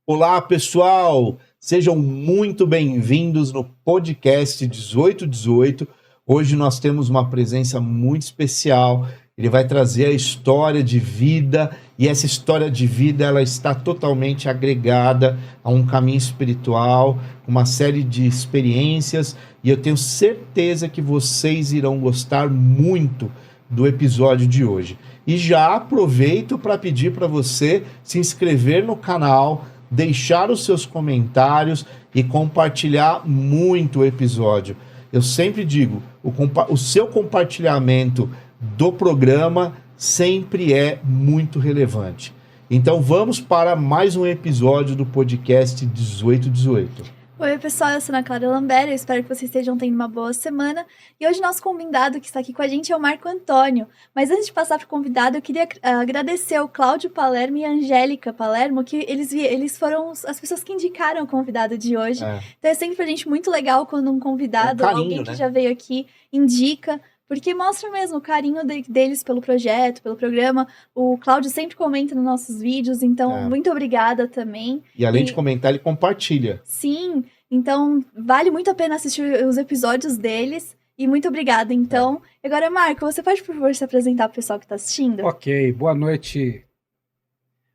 Olá, pessoal! Sejam muito bem-vindos no podcast 1818. Hoje nós temos uma presença muito especial. Ele vai trazer a história de vida, e essa história de vida ela está totalmente agregada a um caminho espiritual, uma série de experiências, e eu tenho certeza que vocês irão gostar muito do episódio de hoje. E já aproveito para pedir para você se inscrever no canal, deixar os seus comentários e compartilhar muito o episódio. Eu sempre digo, o seu compartilhamento do programa sempre é muito relevante. Então vamos para mais um episódio do podcast 1818. Oi, pessoal, eu sou Ana Clara Lambert, eu espero que vocês estejam tendo uma boa semana. E hoje nosso convidado que está aqui com a gente é o Marco Antônio. Mas antes de passar para o convidado, eu queria agradecer ao Cláudio Palermo e a Angélica Palermo, que eles foram as pessoas que indicaram o convidado de hoje. Então é sempre pra gente muito legal quando um convidado, alguém que já veio aqui, indica, porque mostra mesmo o carinho deles pelo projeto, pelo programa. O Cláudio sempre comenta nos nossos vídeos, então muito obrigada também. E além de comentar, ele compartilha. Sim, então vale muito a pena assistir os episódios deles. E muito obrigada. Então, agora, Marco, você pode, por favor, se apresentar para o pessoal que está assistindo? Ok, boa noite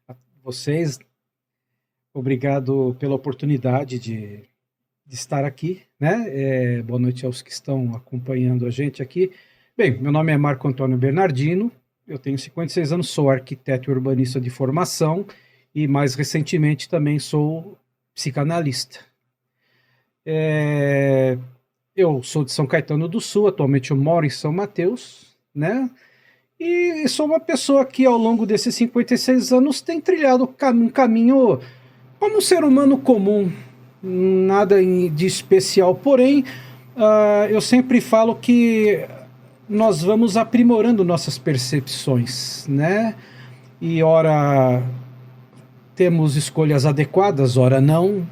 a vocês. Obrigado pela oportunidade de estar aqui, né? Boa noite aos que estão acompanhando a gente aqui. Bem, meu nome é Marco Antônio Bernardino, eu tenho 56 anos, sou arquiteto e urbanista de formação e mais recentemente também sou psicanalista. Eu sou de São Caetano do Sul, atualmente eu moro em São Mateus, né? E sou uma pessoa que ao longo desses 56 anos tem trilhado um caminho como um ser humano comum, nada de especial, porém eu sempre falo que nós vamos aprimorando nossas percepções, né? E ora temos escolhas adequadas, ora não,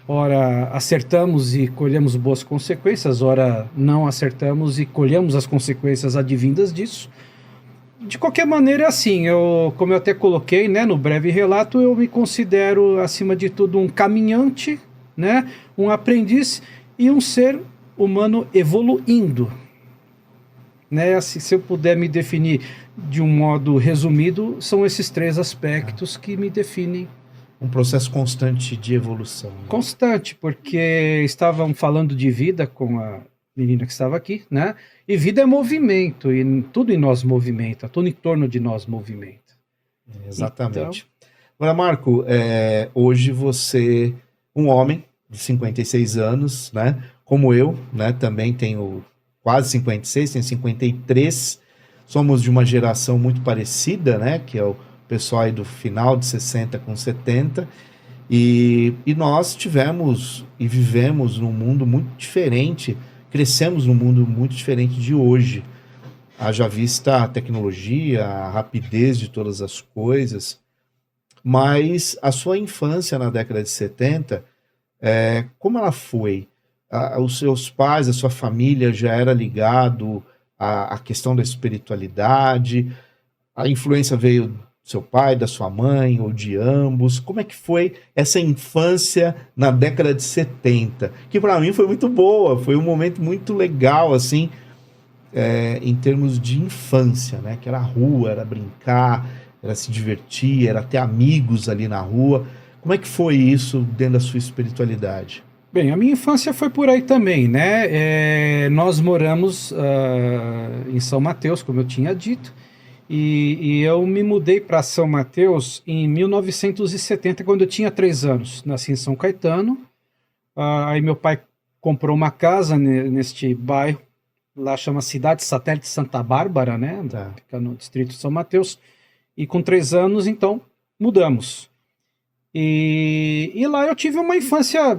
ora acertamos e colhemos boas consequências, ora não acertamos e colhemos as consequências advindas disso. De qualquer maneira, assim, como eu até coloquei, né, no breve relato, eu me considero, acima de tudo, um caminhante, né, um aprendiz e um ser humano evoluindo. Né, se eu puder me definir de um modo resumido, são esses três aspectos que me definem. Um processo constante de evolução. Né? Constante, porque estavam falando de vida com a menina que estava aqui, né? E vida é movimento, e tudo em nós movimenta, tudo em torno de nós movimenta. Exatamente. Então... Agora, Marco, hoje você, um homem de 56 anos, né? Como eu, né? Também tenho quase 56, tenho 53. Somos de uma geração muito parecida, né? Que é o pessoal aí do final de 60 com 70. E nós tivemos e vivemos num mundo muito diferente, crescemos num mundo muito diferente de hoje. Haja vista a tecnologia, a rapidez de todas as coisas. Mas a sua infância na década de 70, como ela foi? Os seus pais, a sua família já era ligado à questão da espiritualidade? A influência veio do seu pai, da sua mãe, ou de ambos? Como é que foi essa infância na década de 70? Que para mim foi muito boa, foi um momento muito legal, assim, em termos de infância, né? Que era a rua, era brincar, era se divertir, era ter amigos ali na rua. Como é que foi isso dentro da sua espiritualidade? Bem, a minha infância foi por aí também, né? Nós moramos em São Mateus, como eu tinha dito, e eu me mudei para São Mateus em 1970, quando eu tinha 3 anos. Nasci em São Caetano, aí meu pai comprou uma casa neste bairro, lá chama Cidade Satélite Santa Bárbara, né? Fica no distrito de São Mateus, e com 3 anos, então, mudamos. E lá eu tive uma infância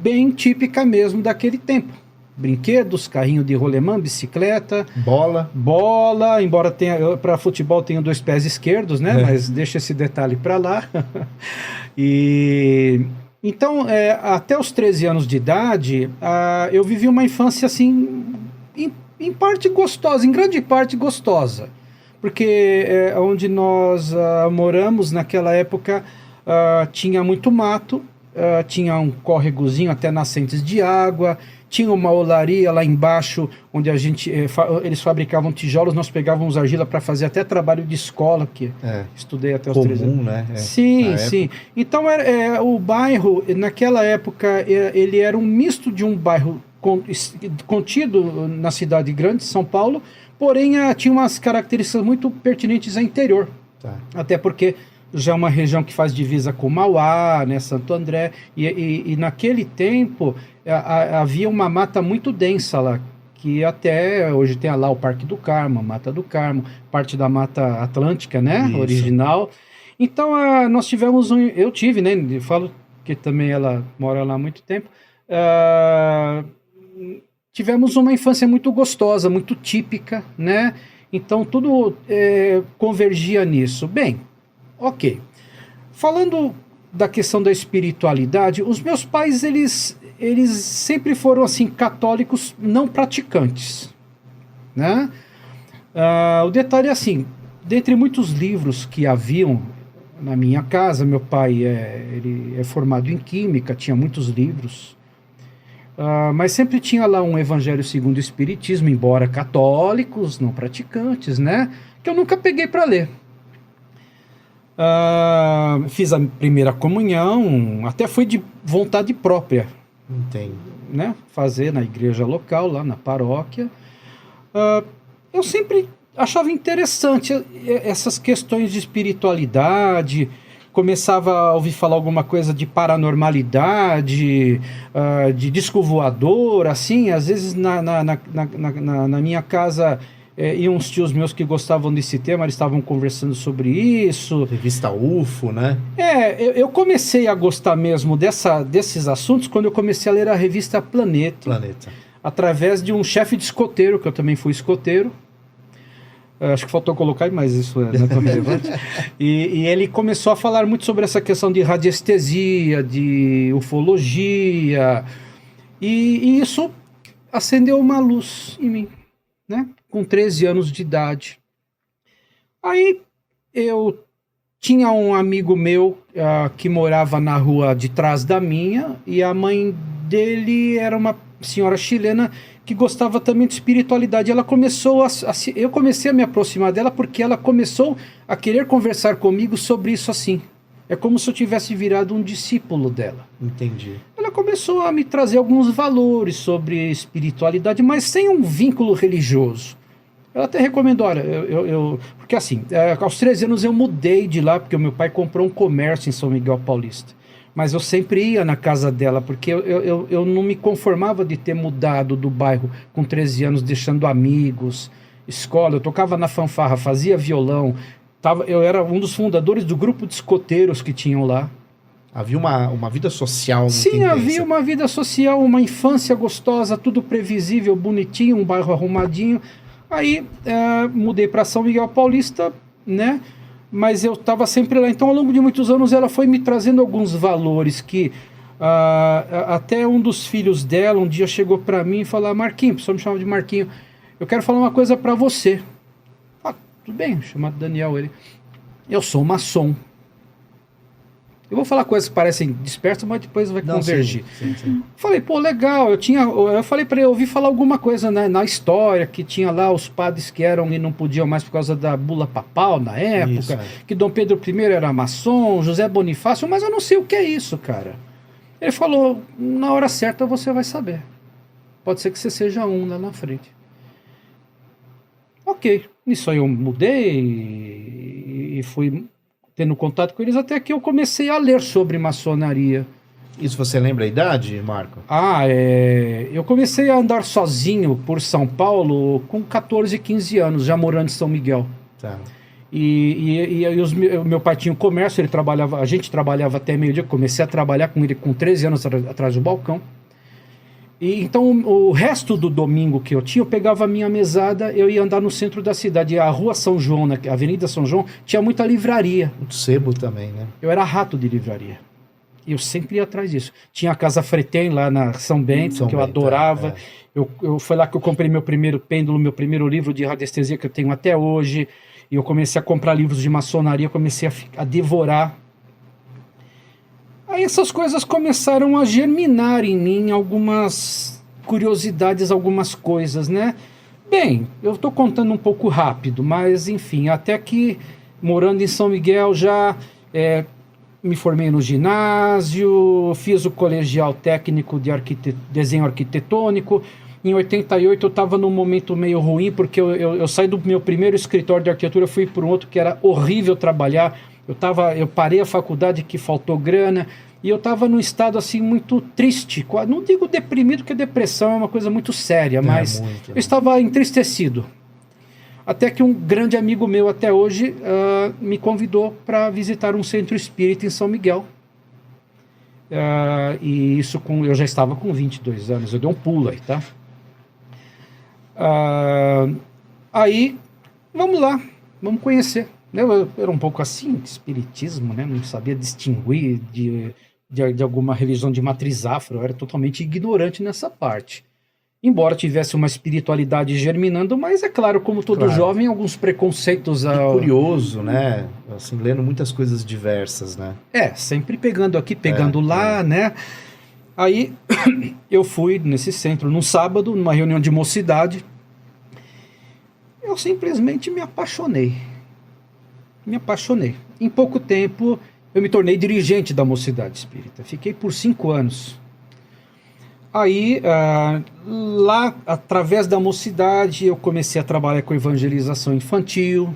bem típica mesmo daquele tempo. Brinquedos, carrinho de rolemã, bicicleta. Bola, embora para futebol tenha 2 pés esquerdos, né? Mas deixa esse detalhe para lá. Então, até os 13 anos de idade, eu vivi uma infância assim, em parte gostosa, em grande parte gostosa. Porque onde nós moramos naquela época, tinha muito mato, tinha um córregozinho até nascentes de água, tinha uma olaria lá embaixo, onde eles fabricavam tijolos, nós pegávamos argila para fazer até trabalho de escola, que estudei até os 13 anos. Né? Sim, sim. Então, o bairro, naquela época, ele era um misto de um bairro contido na cidade grande, São Paulo, porém tinha umas características muito pertinentes ao interior. Tá. Até porque já é uma região que faz divisa com Mauá, né, Santo André, e naquele tempo havia uma mata muito densa lá, que até hoje tem lá o Parque do Carmo, a Mata do Carmo, parte da Mata Atlântica, né, Isso. original. Então nós tivemos eu tive, né, eu falo que também ela mora lá há muito tempo, tivemos uma infância muito gostosa, muito típica, né, então tudo convergia nisso. Bem, ok. Falando da questão da espiritualidade, os meus pais, eles sempre foram, assim, católicos não praticantes, né? O detalhe é assim, dentre muitos livros que haviam na minha casa, meu pai ele é formado em Química, tinha muitos livros, mas sempre tinha lá um Evangelho segundo o Espiritismo, embora católicos, não praticantes, né? Que eu nunca peguei para ler. Fiz a primeira comunhão, até foi de vontade própria. Entendo. Né? Fazer na igreja local, lá na paróquia. Eu sempre achava interessante essas questões de espiritualidade, começava a ouvir falar alguma coisa de paranormalidade, de disco voador, assim, às vezes na minha casa... e uns tios meus que gostavam desse tema, eles estavam conversando sobre isso. Revista UFO, né? Eu comecei a gostar mesmo desses assuntos quando eu comecei a ler a revista Planeta. Através de um chefe de escoteiro, que eu também fui escoteiro. Acho que faltou colocar aí, mas isso não é tão relevante. E ele começou a falar muito sobre essa questão de radiestesia, de ufologia. E isso acendeu uma luz em mim, né? Com 13 anos de idade. Aí eu tinha um amigo meu que morava na rua de trás da minha, e a mãe dele era uma senhora chilena que gostava também de espiritualidade. Ela começou eu comecei a me aproximar dela porque ela começou a querer conversar comigo sobre isso assim. É como se eu tivesse virado um discípulo dela. Entendi. Ela começou a me trazer alguns valores sobre espiritualidade, mas sem um vínculo religioso. Ela até recomendou, olha, porque assim, aos 13 anos eu mudei de lá, porque o meu pai comprou um comércio em São Miguel Paulista. Mas eu sempre ia na casa dela, porque eu não me conformava de ter mudado do bairro com 13 anos, deixando amigos, escola. Eu tocava na fanfarra, fazia violão. Eu era um dos fundadores do grupo de escoteiros que tinham lá. Havia uma vida social muito Sim, intensa. havia uma vida social, uma infância gostosa, tudo previsível, bonitinho, um bairro arrumadinho. Aí mudei para São Miguel Paulista, né? Mas eu estava sempre lá. Então, ao longo de muitos anos, ela foi me trazendo alguns valores que até um dos filhos dela um dia chegou para mim e falou: Marquinho, o pessoal me chamava de Marquinho, eu quero falar uma coisa para você. Tudo bem, chamado Daniel, eu sou maçom. Eu vou falar coisas que parecem dispersas, mas depois vai convergir. Sim. Falei, pô, legal, eu falei para ele, eu ouvi falar alguma coisa, né, na história, que tinha lá os padres que eram e não podiam mais por causa da bula papal na época, que Dom Pedro I era maçom, José Bonifácio, mas eu não sei o que é isso, cara. Ele falou, na hora certa você vai saber. Pode ser que você seja um lá na frente. Ok, nisso aí eu mudei e fui tendo contato com eles até que eu comecei a ler sobre maçonaria. Isso você lembra a idade, Marco? Eu comecei a andar sozinho por São Paulo com 14, 15 anos, já morando em São Miguel. Tá. E meu pai tinha um comércio, a gente trabalhava até meio-dia, comecei a trabalhar com ele com 13 anos atrás do balcão. E então o resto do domingo que eu tinha, eu pegava a minha mesada, eu ia andar no centro da cidade. A Rua São João, a Avenida São João, tinha muita livraria. Muito sebo também, né? Eu era rato de livraria. E eu sempre ia atrás disso. Tinha a Casa Fretem lá na São Bento, que eu adorava. Foi lá que eu comprei meu primeiro pêndulo, meu primeiro livro de radiestesia que eu tenho até hoje. E eu comecei a comprar livros de maçonaria, comecei a devorar. Aí essas coisas começaram a germinar em mim, algumas curiosidades, algumas coisas, né? Bem, eu estou contando um pouco rápido, mas enfim, até que morando em São Miguel já me formei no ginásio, fiz o colegial técnico de desenho arquitetônico. Em 88 eu estava num momento meio ruim, porque eu saí do meu primeiro escritório de arquitetura, fui para um outro que era horrível trabalhar. Eu parei a faculdade que faltou grana, e eu estava num estado assim muito triste. Não digo deprimido, porque depressão é uma coisa muito séria, mas muito, eu estava entristecido. Até que um grande amigo meu até hoje me convidou para visitar um centro espírita em São Miguel. E isso eu já estava com 22 anos, eu dei um pulo aí, tá? Aí, vamos lá, vamos conhecer. Eu era um pouco assim, espiritismo, né? Não sabia distinguir de alguma religião de matriz afro, eu era totalmente ignorante nessa parte. Embora tivesse uma espiritualidade germinando, mas é claro, como todo jovem, alguns preconceitos... curioso, né? Assim, lendo muitas coisas diversas, né? Sempre pegando aqui, pegando lá, né? Aí, eu fui nesse centro num sábado, numa reunião de mocidade. Eu simplesmente me apaixonei. Me apaixonei. Em pouco tempo, eu me tornei dirigente da mocidade espírita. Fiquei por 5 anos. Aí, lá, através da mocidade, eu comecei a trabalhar com evangelização infantil.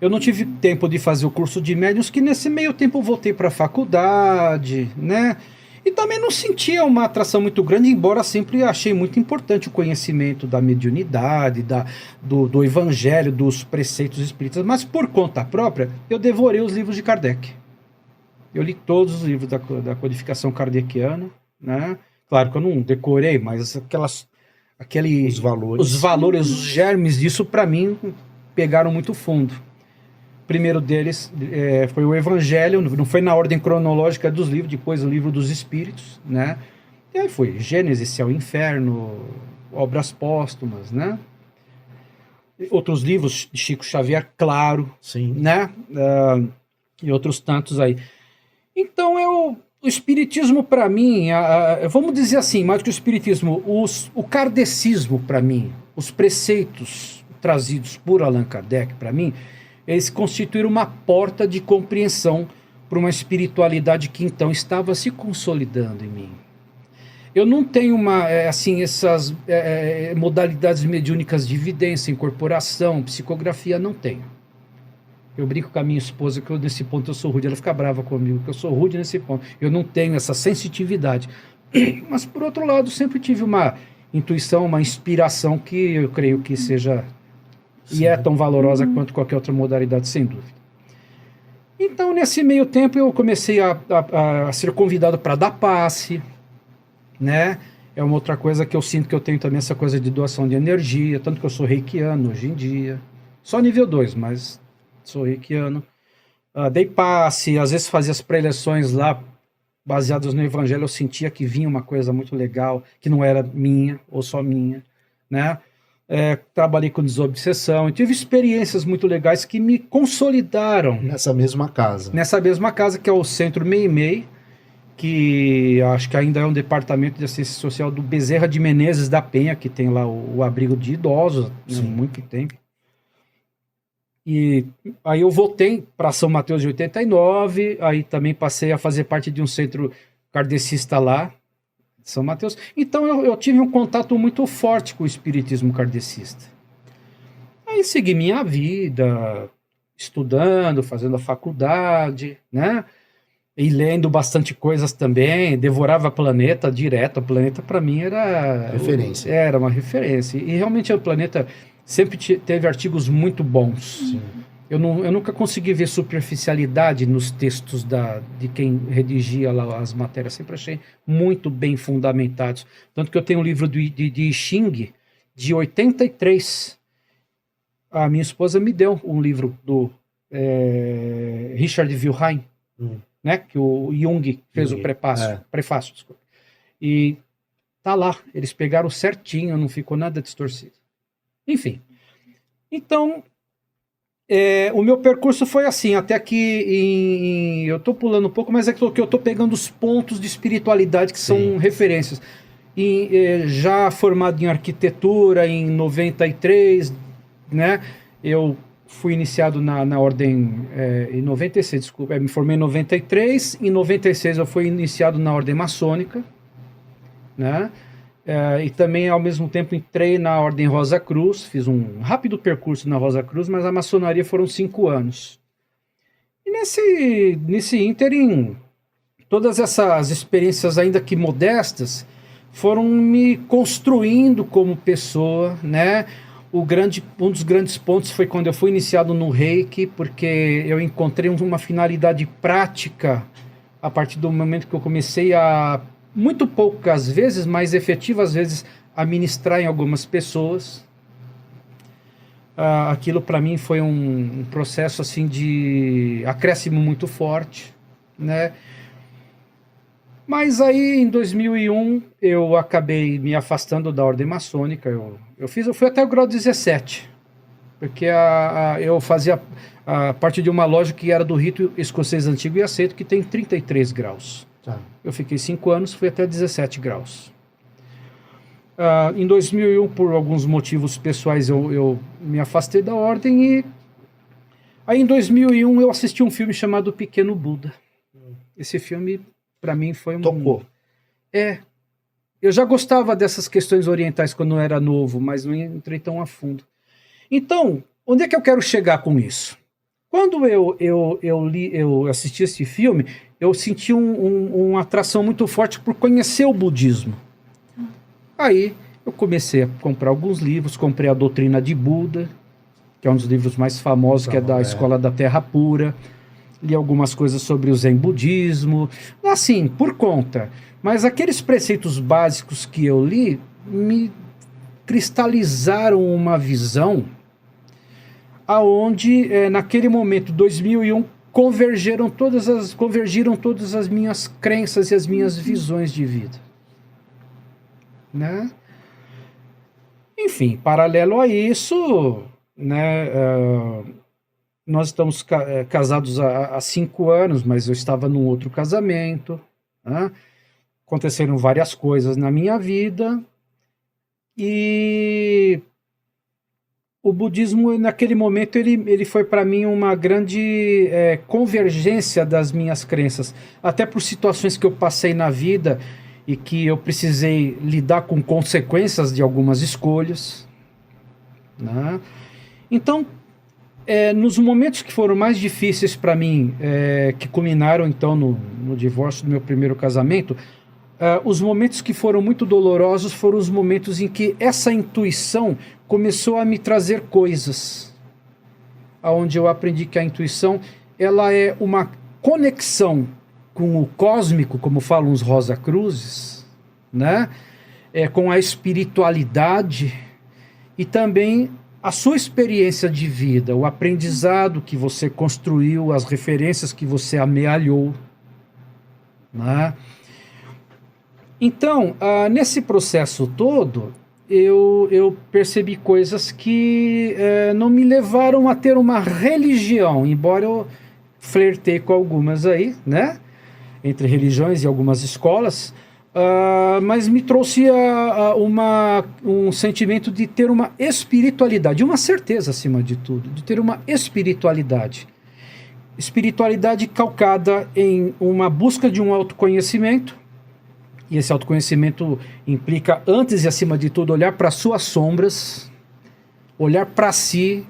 Eu não tive tempo de fazer o curso de médiuns, que nesse meio tempo eu voltei para a faculdade, né? E também não sentia uma atração muito grande, embora sempre achei muito importante o conhecimento da mediunidade, do evangelho, dos preceitos espíritas. Mas por conta própria, eu devorei os livros de Kardec. Eu li todos os livros da codificação kardeciana, né? Claro que eu não decorei, mas os valores, os germes disso, para mim, pegaram muito fundo. O primeiro deles foi o Evangelho, não foi na ordem cronológica dos livros, depois o Livro dos Espíritos, né? E aí foi Gênesis, Céu e Inferno, Obras Póstumas, né? Outros livros de Chico Xavier, claro, sim, né? E outros tantos aí. Então o espiritismo para mim, vamos dizer assim, mais do que o espiritismo, o kardecismo para mim, os preceitos trazidos por Allan Kardec para mim, eles constituíram uma porta de compreensão para uma espiritualidade que então estava se consolidando em mim. Eu não tenho essas modalidades mediúnicas de evidência, incorporação, psicografia, não tenho. Eu brinco com a minha esposa que nesse ponto eu sou rude, ela fica brava comigo, que eu sou rude nesse ponto. Eu não tenho essa sensitividade. Mas, por outro lado, sempre tive uma intuição, uma inspiração que eu creio que seja... Sim. E é tão valorosa quanto qualquer outra modalidade, sem dúvida. Então, nesse meio tempo, eu comecei a ser convidado para dar passe, né? É uma outra coisa que eu sinto que eu tenho também, essa coisa de doação de energia, tanto que eu sou reikiano hoje em dia. Só nível 2, mas sou reikiano. Dei passe, às vezes fazia as preleções lá, baseadas no evangelho, eu sentia que vinha uma coisa muito legal, que não era minha, ou só minha, né? Trabalhei com desobsessão e tive experiências muito legais que me consolidaram. Nessa mesma casa. Nessa mesma casa, que é o Centro Meimei, que acho que ainda é um departamento de assistência social do Bezerra de Menezes da Penha, que tem lá o abrigo de idosos, né, muito tempo. E aí eu voltei para São Mateus em 89, aí também passei a fazer parte de um centro kardecista lá, São Mateus. Então eu tive um contato muito forte com o espiritismo kardecista. Aí segui minha vida, estudando, fazendo a faculdade, né? E lendo bastante coisas também, devorava Planeta direto. O Planeta para mim era referência. Era uma referência. E realmente o Planeta sempre teve artigos muito bons. Sim. Eu nunca consegui ver superficialidade nos textos de quem redigia lá as matérias. Sempre achei muito bem fundamentados. Tanto que eu tenho um livro de I Ching, de 83. A minha esposa me deu um livro do Richard Wilhelm, né, que o Jung fez o prefácio. Desculpa. E tá lá. Eles pegaram certinho, não ficou nada distorcido. Enfim. Então... O meu percurso foi assim, até que eu tô pulando um pouco, mas é que eu tô pegando os pontos de espiritualidade que são referências. Já formado em arquitetura em 93, né? Eu fui iniciado na ordem em 96, desculpa, me formei em 93, em 96 eu fui iniciado na ordem maçônica, né? E também, ao mesmo tempo, entrei na Ordem Rosa Cruz, fiz um rápido percurso na Rosa Cruz, mas a maçonaria foram 5 anos. E nesse ínterim, todas essas experiências, ainda que modestas, foram me construindo como pessoa, né? Um dos grandes pontos foi quando eu fui iniciado no Reiki, porque eu encontrei uma finalidade prática a partir do momento que eu comecei a, muito poucas vezes, mas efetivas vezes, a ministrar em algumas pessoas. Aquilo para mim foi um processo assim de acréscimo muito forte, né? Mas aí em 2001 eu acabei me afastando da ordem maçônica. Eu fui até o grau 17, porque eu fazia parte de uma loja que era do rito escocês antigo e aceito, que tem 33 graus. Tá. Eu fiquei 5 anos, fui até 17 graus. Em 2001, por alguns motivos pessoais, eu me afastei da ordem e aí em 2001 eu assisti um filme chamado Pequeno Buda. Esse filme, para mim, foi Tocou. Eu já gostava dessas questões orientais quando eu era novo, mas não entrei tão a fundo. Então, onde é que eu quero chegar com isso? Quando eu assisti esse filme, eu senti uma atração muito forte por conhecer o budismo. Aí eu comecei a comprar alguns livros, comprei a Doutrina de Buda, que é um dos livros mais famosos, que é da Escola da Terra Pura. Li algumas coisas sobre o Zen Budismo, assim, por conta. Mas aqueles preceitos básicos que eu li me cristalizaram uma visão aonde, naquele momento, 2001, convergiram todas as minhas crenças e as minhas visões de vida. Né? Enfim, paralelo a isso, né, nós estamos casados há 5 anos, mas eu estava num outro casamento, né? Aconteceram várias coisas na minha vida e o budismo, naquele momento, ele foi para mim uma grande convergência das minhas crenças, até por situações que eu passei na vida e que eu precisei lidar com consequências de algumas escolhas, né? Então, nos momentos que foram mais difíceis para mim, que culminaram então no divórcio do meu primeiro casamento, os momentos que foram muito dolorosos foram os momentos em que essa intuição começou a me trazer coisas, onde eu aprendi que a intuição ela é uma conexão com o cósmico, como falam os Rosa Cruzes, né? Com a espiritualidade e também a sua experiência de vida, o aprendizado que você construiu, as referências que você amealhou, né? Então, nesse processo todo, eu percebi coisas que não me levaram a ter uma religião, embora eu flertei com algumas aí, né? Entre religiões e algumas escolas, mas me trouxe um sentimento de ter uma espiritualidade, uma certeza acima de tudo, de ter uma espiritualidade. Espiritualidade calcada em uma busca de um autoconhecimento, e esse autoconhecimento implica, antes e acima de tudo, olhar para suas sombras, olhar para si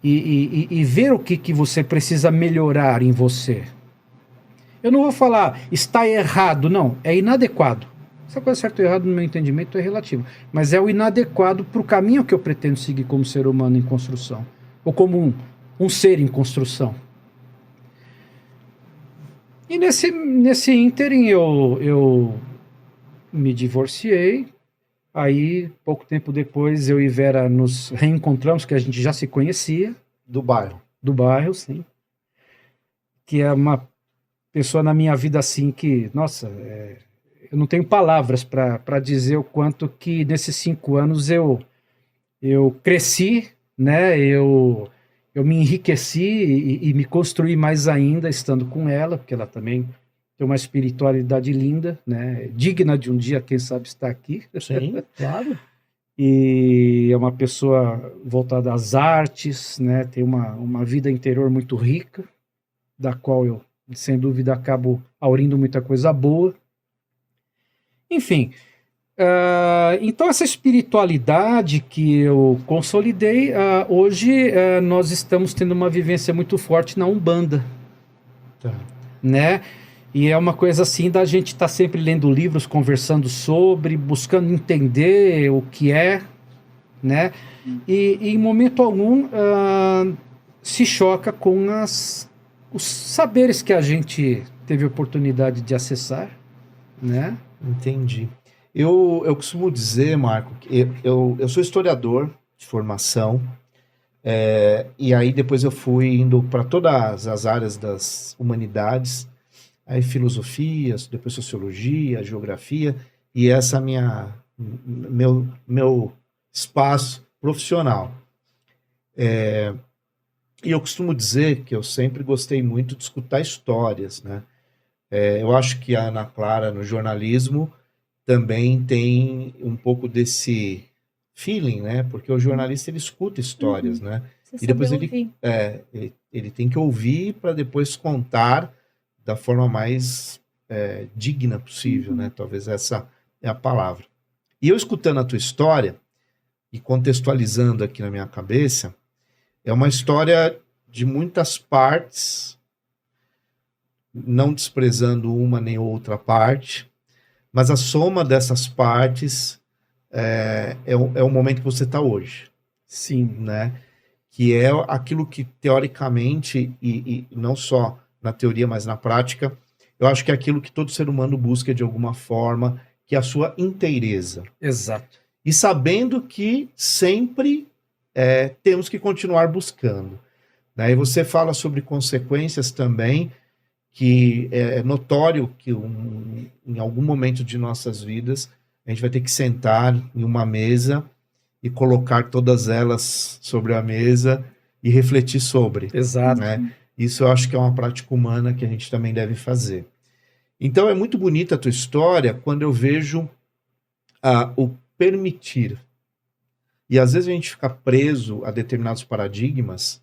e ver o que você precisa melhorar em você. Eu não vou falar está errado, não, é inadequado. Essa coisa certo ou errado, no meu entendimento, é relativo. Mas é o inadequado para o caminho que eu pretendo seguir como ser humano em construção. Ou como um ser em construção. E nesse ínterim eu me divorciei. Aí, pouco tempo depois, eu e Vera nos reencontramos, que a gente já se conhecia. Do bairro. Do bairro, sim. Que é uma pessoa na minha vida assim que, nossa, eu não tenho palavras para dizer o quanto que nesses 5 anos eu cresci, né? Eu eu me enriqueci e me construí mais ainda estando com ela, porque ela também tem uma espiritualidade linda, né? Digna de um dia, quem sabe, estar aqui. Sim, claro. E é uma pessoa voltada às artes, né? Tem uma vida interior muito rica, da qual eu, sem dúvida, acabo aurindo muita coisa boa. Enfim, então essa espiritualidade que eu consolidei, hoje nós estamos tendo uma vivência muito forte na Umbanda, Tá. né? E é uma coisa assim da gente estar sempre lendo livros, conversando sobre, buscando entender o que é, né? E em momento algum se choca com os saberes que a gente teve oportunidade de acessar, né? Entendi. Eu costumo dizer, Marco, que eu sou historiador de formação, e aí depois eu fui indo para todas as áreas das humanidades, aí filosofia, depois sociologia, geografia, e essa é meu espaço profissional. E eu costumo dizer que eu sempre gostei muito de escutar histórias, né? Eu acho que a Ana Clara, no jornalismo, também tem um pouco desse feeling, né? Porque o jornalista, ele escuta histórias, né? Você E depois saber ouvir. ele tem que ouvir para depois contar da forma mais digna possível, né? Talvez essa é a palavra. E eu escutando a tua história e contextualizando aqui na minha cabeça, é uma história de muitas partes, não desprezando uma nem outra parte, mas a soma dessas partes é o momento que você está hoje. Sim. Né? Que é aquilo que, teoricamente, e não só na teoria, mas na prática, eu acho que é aquilo que todo ser humano busca de alguma forma, que é a sua inteireza. Exato. E sabendo que sempre temos que continuar buscando. Né? E você fala sobre consequências também, que é notório que em algum momento de nossas vidas a gente vai ter que sentar em uma mesa e colocar todas elas sobre a mesa e refletir sobre. Exato. Né? Isso eu acho que é uma prática humana que a gente também deve fazer. Então é muito bonita a tua história quando eu vejo o permitir. E às vezes a gente fica preso a determinados paradigmas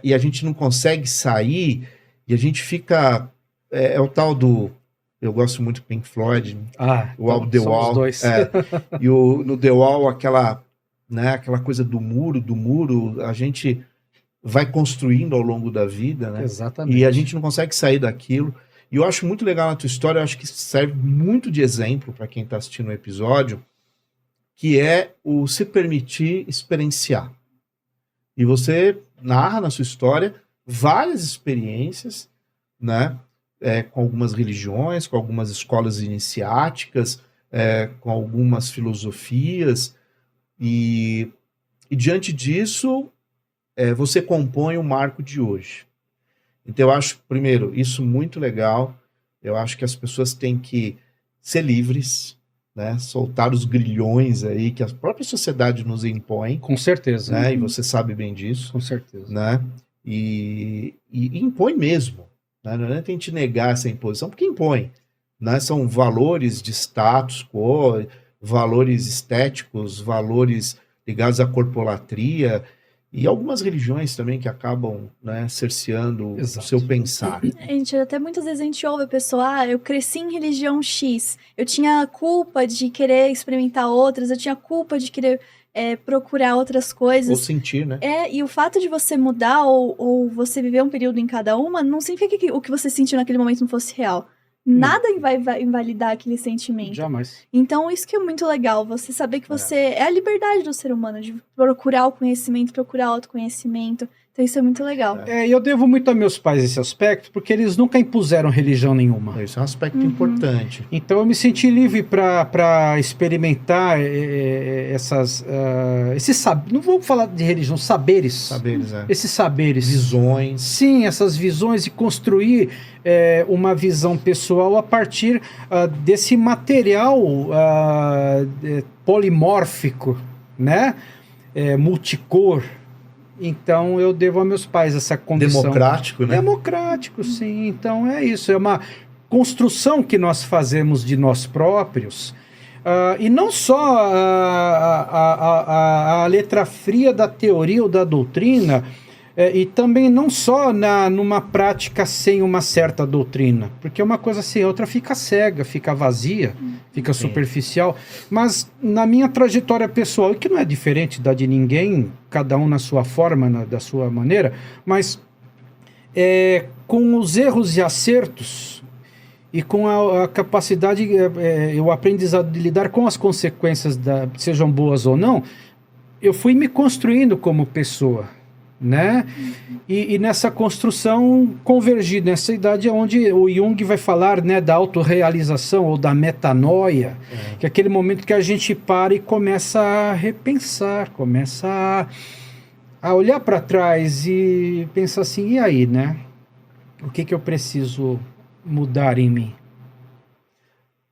e a gente não consegue sair e a gente fica... É o tal do... Eu gosto muito do Pink Floyd, o álbum The Wall. Os dois. E no The Wall, aquela coisa do muro, a gente vai construindo ao longo da vida, né? Exatamente. E a gente não consegue sair daquilo. E eu acho muito legal na tua história, eu acho que serve muito de exemplo para quem está assistindo o episódio, que é o se permitir experienciar. E você narra na sua história várias experiências, né? Com algumas religiões, com algumas escolas iniciáticas, com algumas filosofias, e diante disso, você compõe o marco de hoje. Então eu acho, primeiro, isso muito legal, eu acho que as pessoas têm que ser livres, né? Soltar os grilhões aí que a própria sociedade nos impõe. Com certeza. Né? E você sabe bem disso. Com certeza. Né? E impõe mesmo. Né? Não é a gente negar essa imposição, porque impõe. Né? São valores de status quo, valores estéticos, valores ligados à corpolatria, e algumas religiões também que acabam, né, cerceando o seu pensar. Gente, até muitas vezes a gente ouve a pessoa, eu cresci em religião X, eu tinha culpa de querer experimentar outras, eu tinha culpa de querer procurar outras coisas. Ou sentir, né? E o fato de você mudar ou você viver um período em cada uma, não significa que o que você sentiu naquele momento não fosse real. Nada vai invalidar aquele sentimento. Jamais. Então, isso que é muito legal, você saber que você... É a liberdade do ser humano, de procurar o conhecimento, procurar autoconhecimento. Então, isso é muito legal. E eu devo muito a meus pais esse aspecto, porque eles nunca impuseram religião nenhuma. Isso é um aspecto importante. Então, eu me senti livre para experimentar esses saberes. Não vou falar de religião, saberes. Saberes, Esses saberes. Visões. Sim, essas visões, e construir uma visão pessoal a partir desse material polimórfico, né? Multicor. Então eu devo a meus pais essa condição. Democrático, né? Democrático, sim. Então é isso. É uma construção que nós fazemos de nós próprios. E não só a letra fria da teoria ou da doutrina, e também não só numa prática sem uma certa doutrina, porque uma coisa sem outra fica cega, fica vazia, fica superficial. Mas na minha trajetória pessoal, e que não é diferente da de ninguém, cada um na sua forma, da sua maneira, mas com os erros e acertos, e com a capacidade, o aprendizado de lidar com as consequências, sejam boas ou não, eu fui me construindo como pessoa, né? E nessa construção convergi nessa idade onde o Jung vai falar, né, da autorrealização ou da metanoia, que é aquele momento que a gente para e começa a repensar, começa a olhar para trás e pensar assim, e aí, né? O que eu preciso mudar em mim?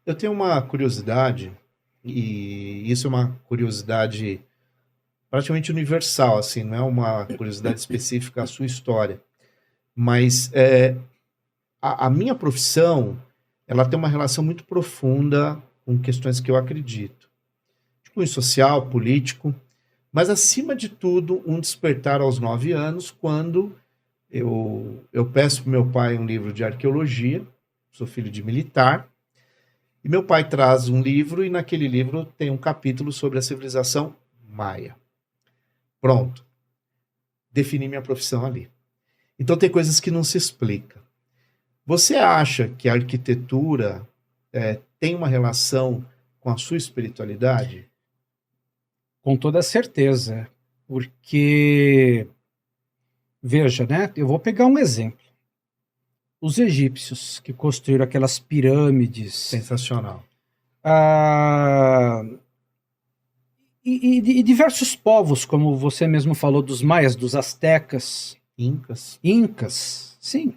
Eu tenho uma curiosidade, e isso é uma curiosidade praticamente universal, assim, não é uma curiosidade específica à sua história, mas a minha profissão, ela tem uma relação muito profunda com questões que eu acredito, de cunho social, político, mas acima de tudo um despertar aos 9 anos, quando eu peço para meu pai um livro de arqueologia, sou filho de militar, e meu pai traz um livro, e naquele livro tem um capítulo sobre a civilização maia. Pronto. Defini minha profissão ali. Então tem coisas que não se explicam. Você acha que a arquitetura tem uma relação com a sua espiritualidade? Com toda certeza, porque, veja, né? Eu vou pegar um exemplo. Os egípcios que construíram aquelas pirâmides. Sensacional. E diversos povos, como você mesmo falou, dos maias, dos astecas. Incas, sim.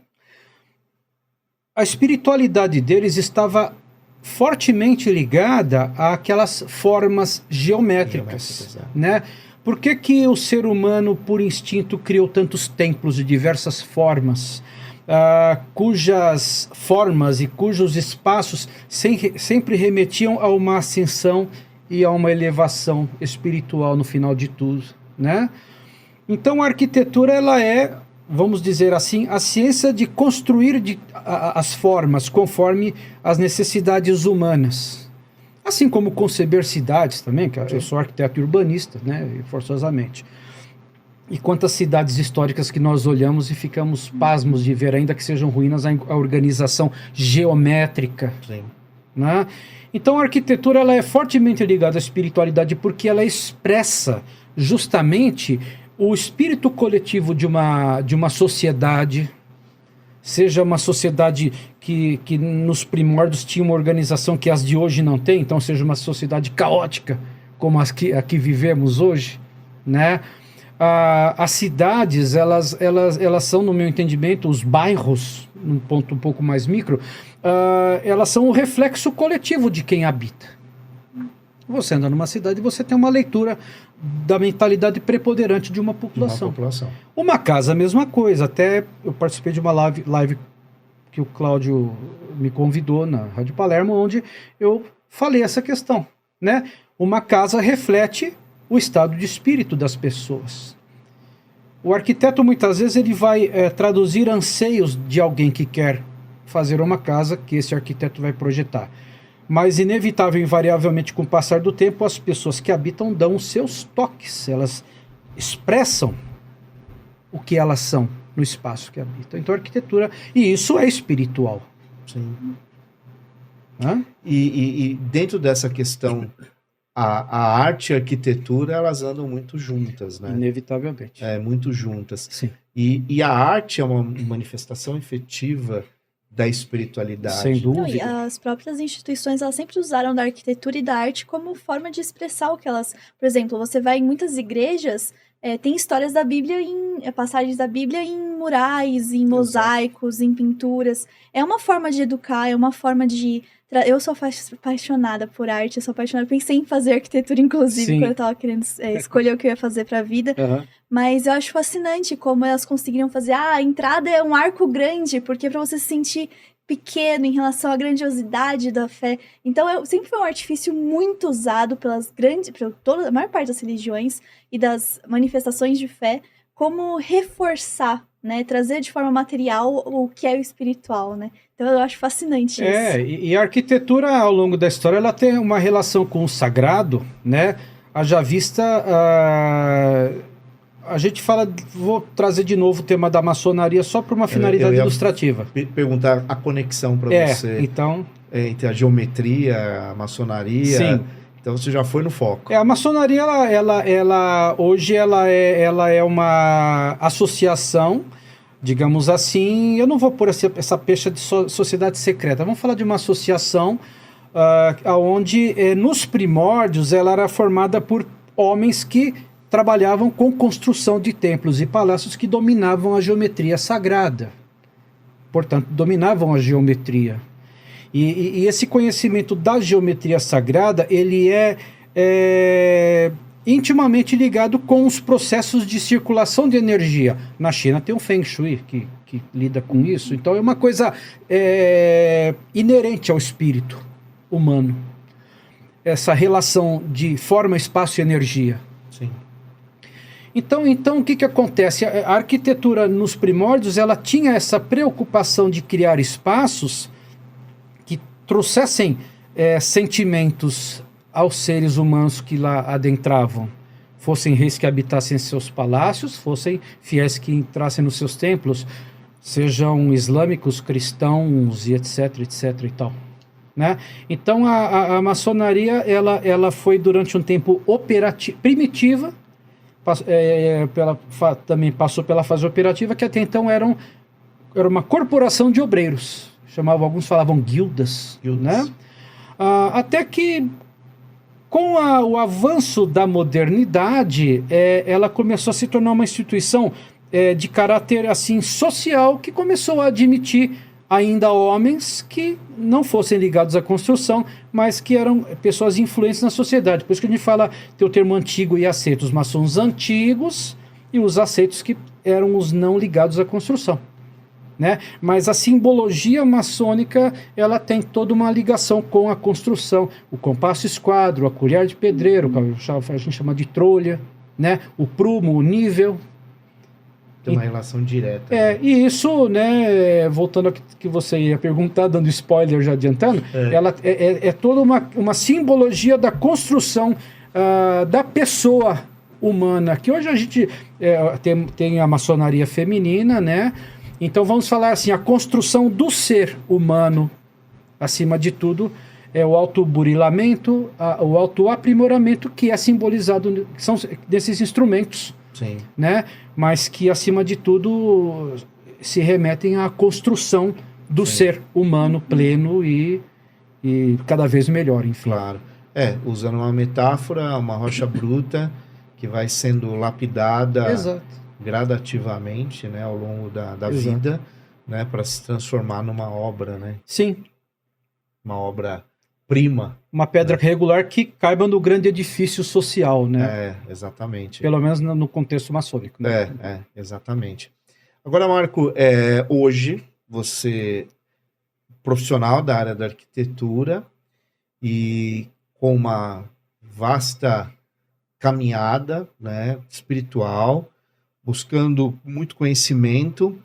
A espiritualidade deles estava fortemente ligada àquelas formas geométricas, né? Por que o ser humano, por instinto, criou tantos templos de diversas formas, cujas formas e cujos espaços sempre remetiam a uma ascensão e a uma elevação espiritual no final de tudo, né? Então a arquitetura, ela é, vamos dizer assim, a ciência de construir as formas conforme as necessidades humanas. Assim como conceber cidades também, que eu sou arquiteto e urbanista, né, forçosamente. E quantas cidades históricas que nós olhamos e ficamos pasmos de ver, ainda que sejam ruínas, a organização geométrica. Sim. Né? Então a arquitetura, ela é fortemente ligada à espiritualidade porque ela expressa justamente o espírito coletivo de uma sociedade, seja uma sociedade que nos primórdios tinha uma organização que as de hoje não tem, então seja uma sociedade caótica como a que vivemos hoje, né? As cidades, elas são, no meu entendimento, os bairros, num ponto um pouco mais micro, elas são o reflexo coletivo de quem habita. Você anda numa cidade e você tem uma leitura da mentalidade preponderante de uma população. Uma casa, a mesma coisa. Até eu participei de uma live que o Cláudio me convidou na Rádio Palermo, onde eu falei essa questão, né? Uma casa reflete o estado de espírito das pessoas. O arquiteto, muitas vezes, ele vai traduzir anseios de alguém que quer fazer uma casa que esse arquiteto vai projetar. Mas, inevitável e invariavelmente, com o passar do tempo, as pessoas que habitam dão os seus toques. Elas expressam o que elas são no espaço que habitam. Então, a arquitetura... E isso é espiritual. Sim. E dentro dessa questão, a arte e a arquitetura, elas andam muito juntas, né? Inevitavelmente. Muito juntas. Sim. E a arte é uma manifestação efetiva da espiritualidade. Sem dúvida. Não, e as próprias instituições, elas sempre usaram da arquitetura e da arte como forma de expressar o que elas... Por exemplo, você vai em muitas igrejas, tem histórias da Bíblia, passagens da Bíblia em murais, em mosaicos, em pinturas. É uma forma de educar, é uma forma de... Eu sou apaixonada por arte, pensei em fazer arquitetura, inclusive, quando eu estava querendo escolher o que eu ia fazer para a vida. Mas eu acho fascinante como elas conseguiram fazer. A entrada é um arco grande, porque para você se sentir pequeno em relação à grandiosidade da fé. Então, sempre foi um artifício muito usado por a maior parte das religiões e das manifestações de fé, como reforçar, né? Trazer de forma material o que é o espiritual, né? Então, eu acho fascinante isso. E a arquitetura, ao longo da história, ela tem uma relação com o sagrado, né? Haja vista... A gente fala, vou trazer de novo o tema da maçonaria só para uma finalidade ilustrativa. Perguntar a conexão para você então, entre a geometria, a maçonaria. Sim. Então você já foi no foco. A maçonaria, hoje ela é uma associação, digamos assim. Eu não vou pôr essa pecha de sociedade secreta. Vamos falar de uma associação onde, nos primórdios, ela era formada por homens que trabalhavam com construção de templos e palácios que dominavam a geometria sagrada. Portanto, dominavam a geometria. E esse conhecimento da geometria sagrada, ele é intimamente ligado com os processos de circulação de energia. Na China tem o Feng Shui, que lida com isso. Então, é uma coisa inerente ao espírito humano. Essa relação de forma, espaço e energia. Sim. Então, o que acontece? A arquitetura nos primórdios, ela tinha essa preocupação de criar espaços que trouxessem sentimentos aos seres humanos que lá adentravam. Fossem reis que habitassem em seus palácios, fossem fiéis que entrassem nos seus templos, sejam islâmicos, cristãos e etc, etc e tal. Né? Então, a maçonaria, ela foi durante um tempo primitiva, também passou pela fase operativa, que até então era uma corporação de obreiros. Alguns falavam guildas. Né? Até que, com o avanço da modernidade, ela começou a se tornar uma instituição de caráter assim, social, que começou a admitir ainda homens que não fossem ligados à construção, mas que eram pessoas influentes na sociedade. Por isso que a gente fala, tem o termo antigo e aceito, os maçons antigos e os aceitos, que eram os não ligados à construção. Né? Mas a simbologia maçônica, ela tem toda uma ligação com a construção. O compasso esquadro, a colher de pedreiro, a gente chama de trolha, né? O prumo, o nível. Tem uma relação direta. E isso, né, voltando ao que você ia perguntar, dando spoiler já adiantando, ela é toda uma simbologia da construção da pessoa humana, que hoje a gente tem a maçonaria feminina, né? Então vamos falar assim, a construção do ser humano, acima de tudo, é o autoburilamento, o autoaprimoramento, que é simbolizado, são desses instrumentos. Sim. Né? Mas que, acima de tudo, se remetem à construção do ser humano pleno e cada vez melhor, enfim. Claro. Usando uma metáfora, uma rocha bruta que vai sendo lapidada gradativamente, né, ao longo da vida, né, para se transformar numa obra, né? Sim. Uma obra prima. Uma pedra regular que caiba no grande edifício social, né? Exatamente. Pelo menos no contexto maçônico. Né? Exatamente. Agora, Marco, hoje você profissional da área da arquitetura e com uma vasta caminhada, né, espiritual, buscando muito conhecimento,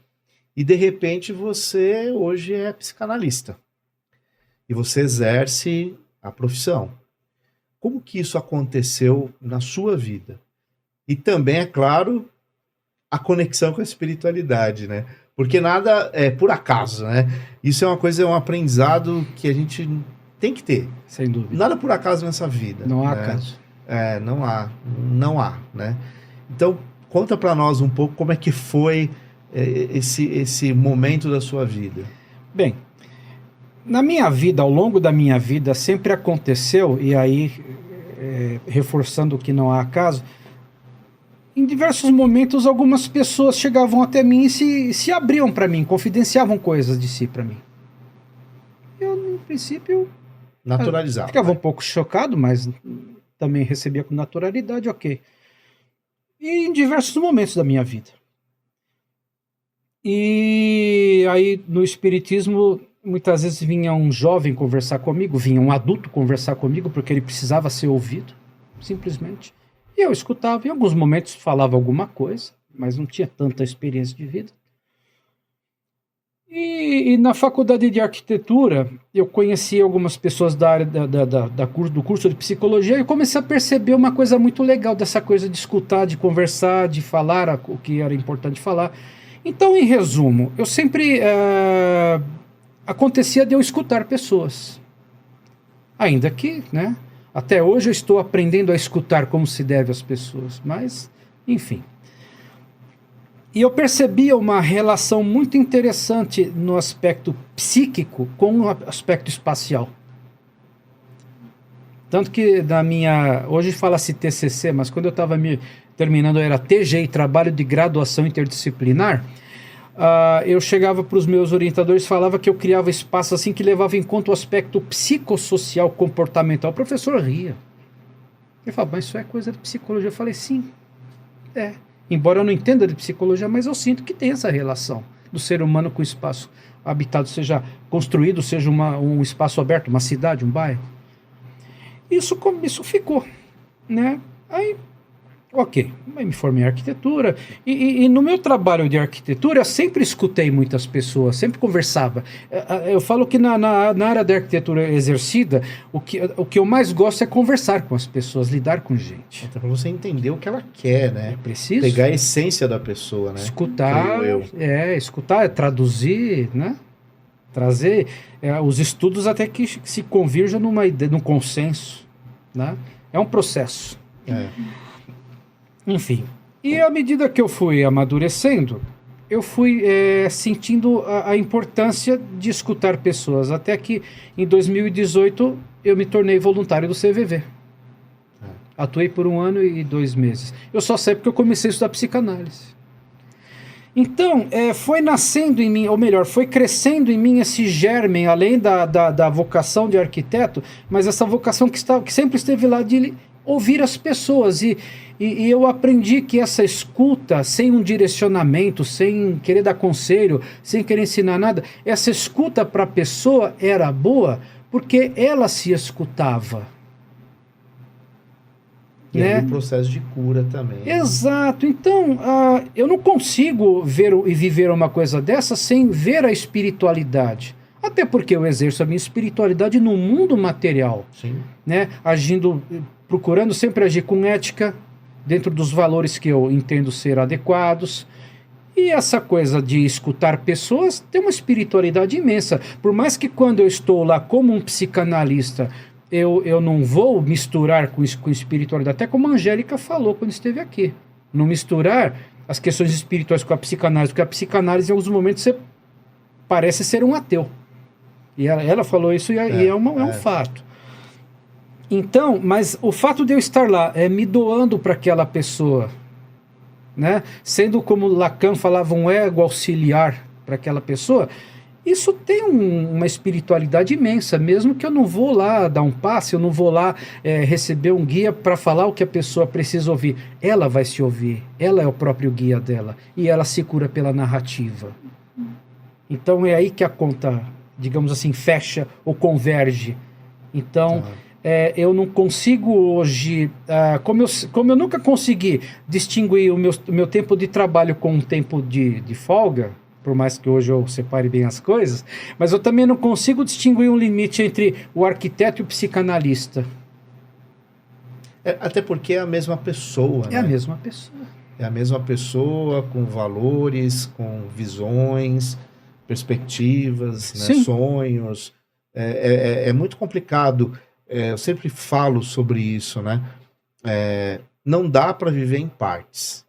e de repente você hoje é psicanalista. E você exerce a profissão. Como que isso aconteceu na sua vida? E também, é claro, a conexão com a espiritualidade, né? Porque nada é por acaso, né? Isso é um aprendizado que a gente tem que ter. Sem dúvida. Nada por acaso nessa vida. Não há né? acaso. Não há, né? Então, conta para nós um pouco como é que foi esse momento da sua vida. Bem, na minha vida, ao longo da minha vida, sempre aconteceu, e aí, reforçando que não há acaso, em diversos momentos algumas pessoas chegavam até mim e se abriam para mim, confidenciavam coisas de si para mim. Eu, no princípio... Naturalizava. Ficava um pouco chocado, mas também recebia com naturalidade, ok. e em diversos momentos da minha vida. E aí no espiritismo muitas vezes vinha um jovem conversar comigo, vinha um adulto conversar comigo porque ele precisava ser ouvido, simplesmente. E eu escutava, em alguns momentos falava alguma coisa, mas não tinha tanta experiência de vida. E na faculdade de arquitetura, eu conheci algumas pessoas da área do curso de psicologia e comecei a perceber uma coisa muito legal dessa coisa de escutar, de conversar, de falar o que era importante falar. Então, em resumo, eu sempre acontecia de eu escutar pessoas. Ainda que, né, até hoje eu estou aprendendo a escutar como se deve às pessoas, mas, enfim. E eu percebia uma relação muito interessante no aspecto psíquico com o aspecto espacial. Tanto que hoje fala-se TCC, mas quando eu estava terminando era TGI, Trabalho de Graduação Interdisciplinar, eu chegava para os meus orientadores e falava que eu criava espaços assim que levava em conta o aspecto psicossocial, comportamental. O professor ria. Ele falava, mas isso é coisa de psicologia. Eu falei, sim, é. Embora eu não entenda de psicologia, mas eu sinto que tem essa relação do ser humano com o espaço habitado, seja construído, seja um espaço aberto, uma cidade, um bairro. Isso ficou, né? Aí, ok, aí me formei em arquitetura e no meu trabalho de arquitetura eu sempre escutei muitas pessoas, sempre conversava. Eu falo que na área da arquitetura exercida, o que eu mais gosto é conversar com as pessoas, lidar com gente. Até para você entender o que ela quer, né? É preciso pegar a essência da pessoa, né? Escutar, escutar, traduzir, né? Trazer os estudos até que se convirjam num consenso, né? É um processo. Enfim, e à medida que eu fui amadurecendo, eu fui sentindo a importância de escutar pessoas, até que em 2018 eu me tornei voluntário do CVV. Atuei por 1 ano e 2 meses. Eu só sei porque eu comecei a estudar psicanálise. Então, foi nascendo em mim, ou melhor, foi crescendo em mim esse germen, além da vocação de arquiteto, mas essa vocação que sempre esteve lá de ouvir as pessoas. E eu aprendi que essa escuta, sem um direcionamento, sem querer dar conselho, sem querer ensinar nada, essa escuta para a pessoa era boa porque ela se escutava. E aí o processo de cura também. Exato. Então, eu não consigo ver e viver uma coisa dessa sem ver a espiritualidade. Até porque eu exerço a minha espiritualidade no mundo material. Sim. Né? Procurando sempre agir com ética, dentro dos valores que eu entendo ser adequados. E essa coisa de escutar pessoas tem uma espiritualidade imensa. Por mais que quando eu estou lá como um psicanalista, eu não vou misturar com espiritualidade, até como a Angélica falou quando esteve aqui. Não misturar as questões espirituais com a psicanálise, porque a psicanálise em alguns momentos você parece ser um ateu. E ela falou isso e é um fato. Então, mas o fato de eu estar lá me doando para aquela pessoa, né? Sendo como Lacan falava, um ego auxiliar para aquela pessoa, isso tem uma espiritualidade imensa, mesmo que eu não vou lá dar um passe, eu não vou lá receber um guia para falar o que a pessoa precisa ouvir. Ela vai se ouvir, ela é o próprio guia dela, e ela se cura pela narrativa. Então é aí que a conta, digamos assim, fecha ou converge. Então, eu não consigo hoje, como eu nunca consegui distinguir o meu tempo de trabalho com um tempo de folga, por mais que hoje eu separe bem as coisas, mas eu também não consigo distinguir um limite entre o arquiteto e o psicanalista. Até porque é a mesma pessoa, né? É a mesma pessoa. É a mesma pessoa com valores, com visões, perspectivas, né? Sonhos. É muito complicado. Eu sempre falo sobre isso, né? Não dá para viver em partes.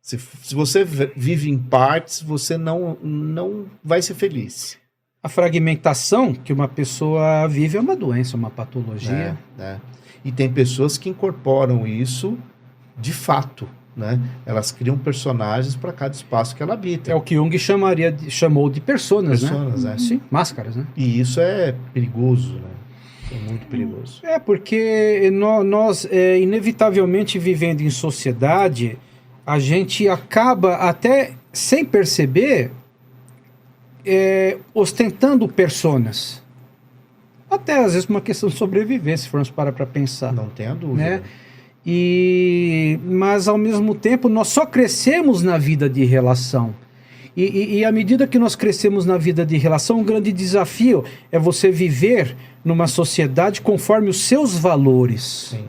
Se você vive em partes, você não vai ser feliz. A fragmentação que uma pessoa vive é uma doença, uma patologia. E tem pessoas que incorporam isso de fato, né? Elas criam personagens para cada espaço que ela habita. É o que Jung chamou de personas, né? Sim, máscaras, né? E isso é perigoso, né? É muito perigoso. Porque nós inevitavelmente, vivendo em sociedade, a gente acaba até sem perceber ostentando personas. Até às vezes uma questão de sobreviver, se formos parar para pensar. Não tenha dúvida. Né? Mas ao mesmo tempo nós só crescemos na vida de relação. E à medida que nós crescemos na vida de relação, um grande desafio é você viver numa sociedade conforme os seus valores. Sim.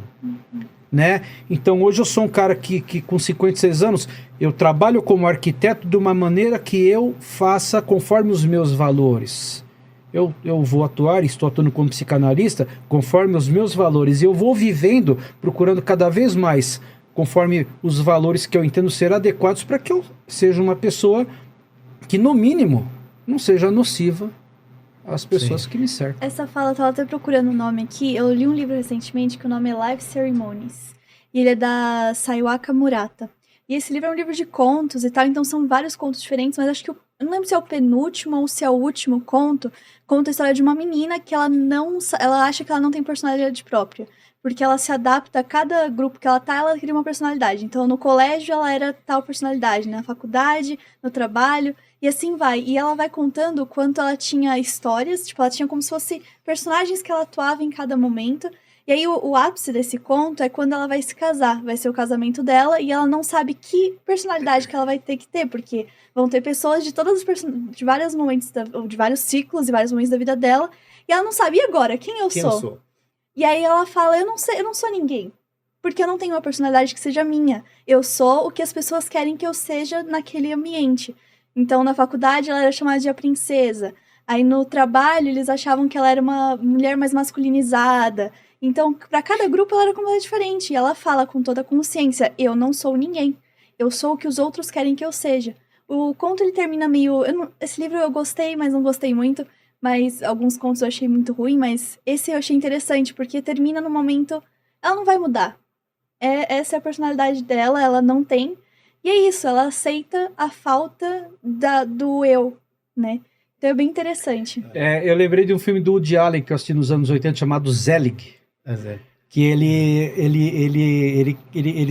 Né? Então hoje eu sou um cara que com 56 anos, eu trabalho como arquiteto de uma maneira que eu faça conforme os meus valores. Eu vou atuar, estou atuando como psicanalista, conforme os meus valores. E eu vou vivendo, procurando cada vez mais, conforme os valores que eu entendo ser adequados para que eu seja uma pessoa que, no mínimo, não seja nociva às pessoas que me cercam. Essa fala, eu tava até procurando o nome aqui. Eu li um livro recentemente que o nome é Life Ceremonies. E ele é da Sayaka Murata. E esse livro é um livro de contos e tal, então são vários contos diferentes, mas acho que eu não lembro se é o penúltimo ou se é o último conto. Conta a história de uma menina que ela acha que ela não tem personalidade própria. Porque ela se adapta a cada grupo que ela tá, ela cria uma personalidade. Então, no colégio, ela era tal personalidade, na faculdade, no trabalho, e assim vai. E ela vai contando o quanto ela tinha histórias, tipo, ela tinha como se fosse personagens que ela atuava em cada momento. E aí, o ápice desse conto é quando ela vai se casar. Vai ser o casamento dela, e ela não sabe que personalidade que ela vai ter que ter, porque vão ter pessoas de de vários momentos, de vários ciclos e vários momentos da vida dela, e ela não sabe, e agora, quem eu sou? E aí ela fala, eu não sou ninguém, porque eu não tenho uma personalidade que seja minha. Eu sou o que as pessoas querem que eu seja naquele ambiente. Então, na faculdade, ela era chamada de a princesa. Aí, no trabalho, eles achavam que ela era uma mulher mais masculinizada. Então, para cada grupo, ela era completamente diferente. E ela fala com toda a consciência, eu não sou ninguém. Eu sou o que os outros querem que eu seja. O conto, ele termina meio... esse livro eu gostei, mas não gostei muito. Mas alguns contos eu achei muito ruim, mas esse eu achei interessante, porque termina no momento... Ela não vai mudar. Essa é a personalidade dela, ela não tem. E é isso, ela aceita a falta do eu, né? Então é bem interessante. Eu lembrei de um filme do Woody Allen que eu assisti nos anos 80, chamado Zelig. Que ele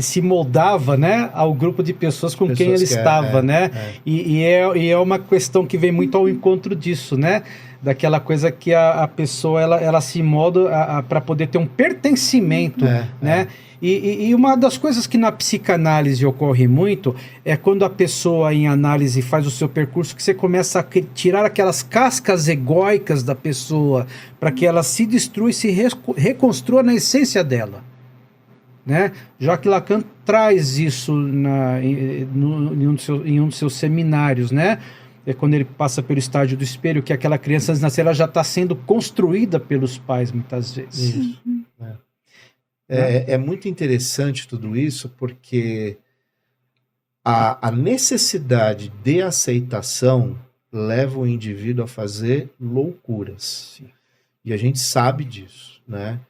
se moldava, né, ao grupo de pessoas com quem ele estava, né? E é uma questão que vem muito ao encontro disso, né? Daquela coisa que a pessoa ela se molda para poder ter um pertencimento, né? E uma das coisas que na psicanálise ocorre muito é quando a pessoa em análise faz o seu percurso, que você começa a tirar aquelas cascas egóicas da pessoa para que ela se destrua e se reconstrua na essência dela, né? Jacques Lacan traz isso em um dos seus seminários, né? É quando ele passa pelo estágio do espelho, que aquela criança antes de nascer ela já está sendo construída pelos pais muitas vezes. Isso. É muito interessante tudo isso, porque a necessidade de aceitação leva o indivíduo a fazer loucuras. Sim. E a gente sabe disso, né?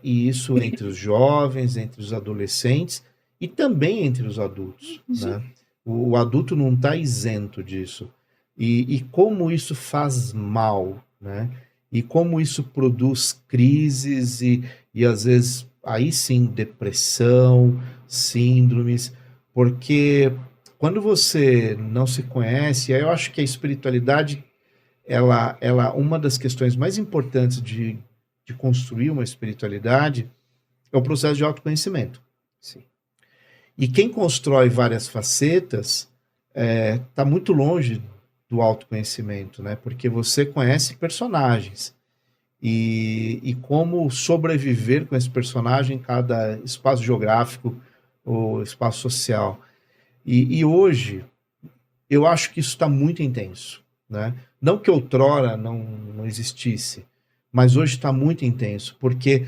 E isso entre os jovens, entre os adolescentes e também entre os adultos, né? O adulto não está isento disso. E como isso faz mal, né? E como isso produz crises e às vezes, aí sim, depressão, síndromes, porque quando você não se conhece, aí eu acho que a espiritualidade, uma das questões mais importantes de construir uma espiritualidade é o processo de autoconhecimento. Sim. E quem constrói várias facetas está muito longe do autoconhecimento, né? Porque você conhece personagens e como sobreviver com esse personagem em cada espaço geográfico ou espaço social. E hoje, eu acho que isso está muito intenso, né? Não que outrora não existisse, mas hoje está muito intenso, porque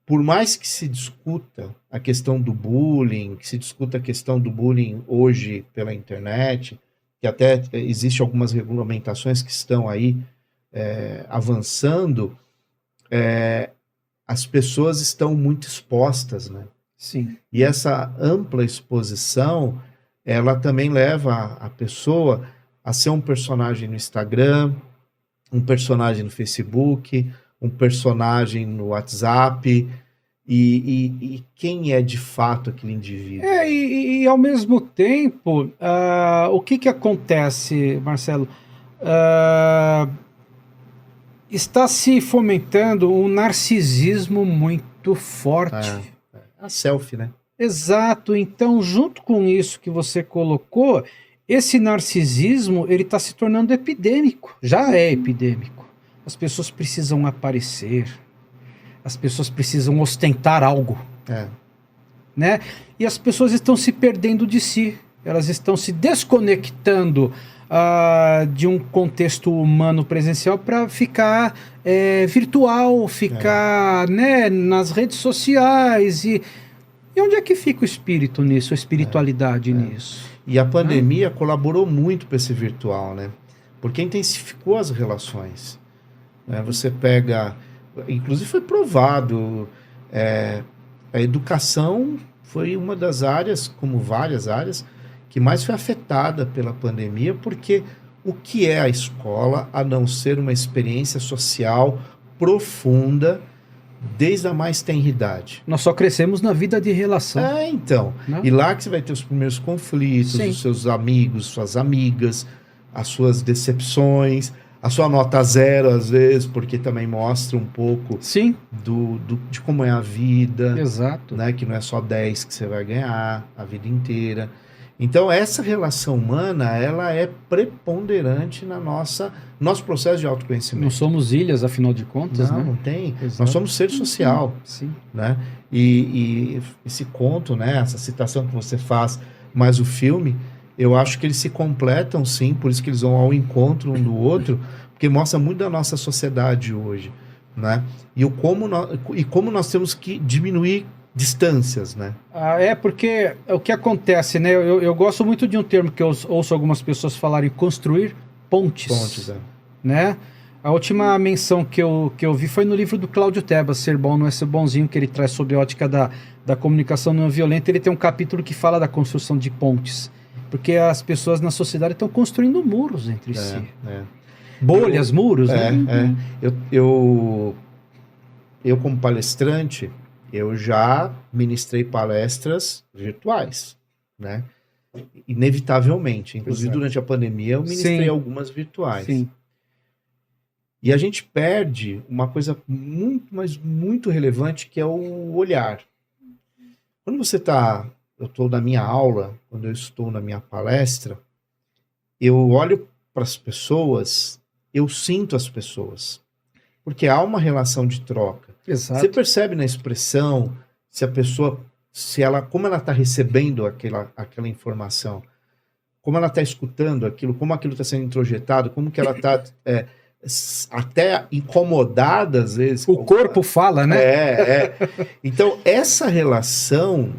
por mais que se discuta a questão do bullying, que se discuta a questão do bullying hoje pela internet, que até existem algumas regulamentações que estão aí avançando, as pessoas estão muito expostas, né? Sim. E essa ampla exposição, ela também leva a pessoa a ser um personagem no Instagram, um personagem no Facebook, um personagem no WhatsApp, e quem é de fato aquele indivíduo. E ao mesmo tempo, o que acontece, Marcelo? Está se fomentando um narcisismo muito forte. A selfie, né? Exato. Então, junto com isso que você colocou, esse narcisismo ele está se tornando epidêmico. Já é epidêmico. As pessoas precisam aparecer. As pessoas precisam ostentar algo. Né? E as pessoas estão se perdendo de si. Elas estão se desconectando de um contexto humano presencial para ficar virtual, ficar né, nas redes sociais. E onde é que fica o espírito nisso, a espiritualidade nisso? E a pandemia colaborou muito para esse virtual, né? Porque intensificou as relações. Né? Você pega... Inclusive foi provado, a educação foi uma das áreas, como várias áreas, que mais foi afetada pela pandemia, porque o que é a escola, a não ser uma experiência social profunda, desde a mais tenra idade? Nós só crescemos na vida de relação. Então. Não? E lá que você vai ter os primeiros conflitos, os seus amigos, suas amigas, as suas decepções, a sua nota 0, às vezes, porque também mostra um pouco de como é a vida. Exato. Né? Que não é só 10 que você vai ganhar a vida inteira. Então, essa relação humana, ela é preponderante na nosso processo de autoconhecimento. Não somos ilhas, afinal de contas, né? Não tem. Exato. Nós somos ser social. Sim. Né? E esse conto, né? Essa citação que você faz, mais o filme, eu acho que eles se completam, sim, por isso que eles vão ao encontro um do outro, porque mostra muito da nossa sociedade hoje, né? E como nós temos que diminuir distâncias, né? Porque o que acontece, né? Eu gosto muito de um termo que eu ouço algumas pessoas falarem, construir pontes. Pontes, né? A última menção que eu vi foi no livro do Cláudio Tebas, Ser Bom Não É Ser Bonzinho, que ele traz sobre a ótica da comunicação não violenta. Ele tem um capítulo que fala da construção de pontes. Porque as pessoas na sociedade estão construindo muros entre si. Bolhas, muros, né? Eu, como palestrante, eu já ministrei palestras virtuais, né? Inevitavelmente. Inclusive, durante a pandemia, eu ministrei algumas virtuais. Sim. E a gente perde uma coisa muito, mas muito relevante, que é o olhar. Quando você eu estou na minha aula, quando eu estou na minha palestra, eu olho para as pessoas, eu sinto as pessoas. Porque há uma relação de troca. Exato. Você percebe na expressão se a pessoa, como ela está recebendo aquela informação, como ela está escutando aquilo, como aquilo está sendo introjetado, como que ela está até incomodada às vezes. O corpo fala, né? Então, essa relação,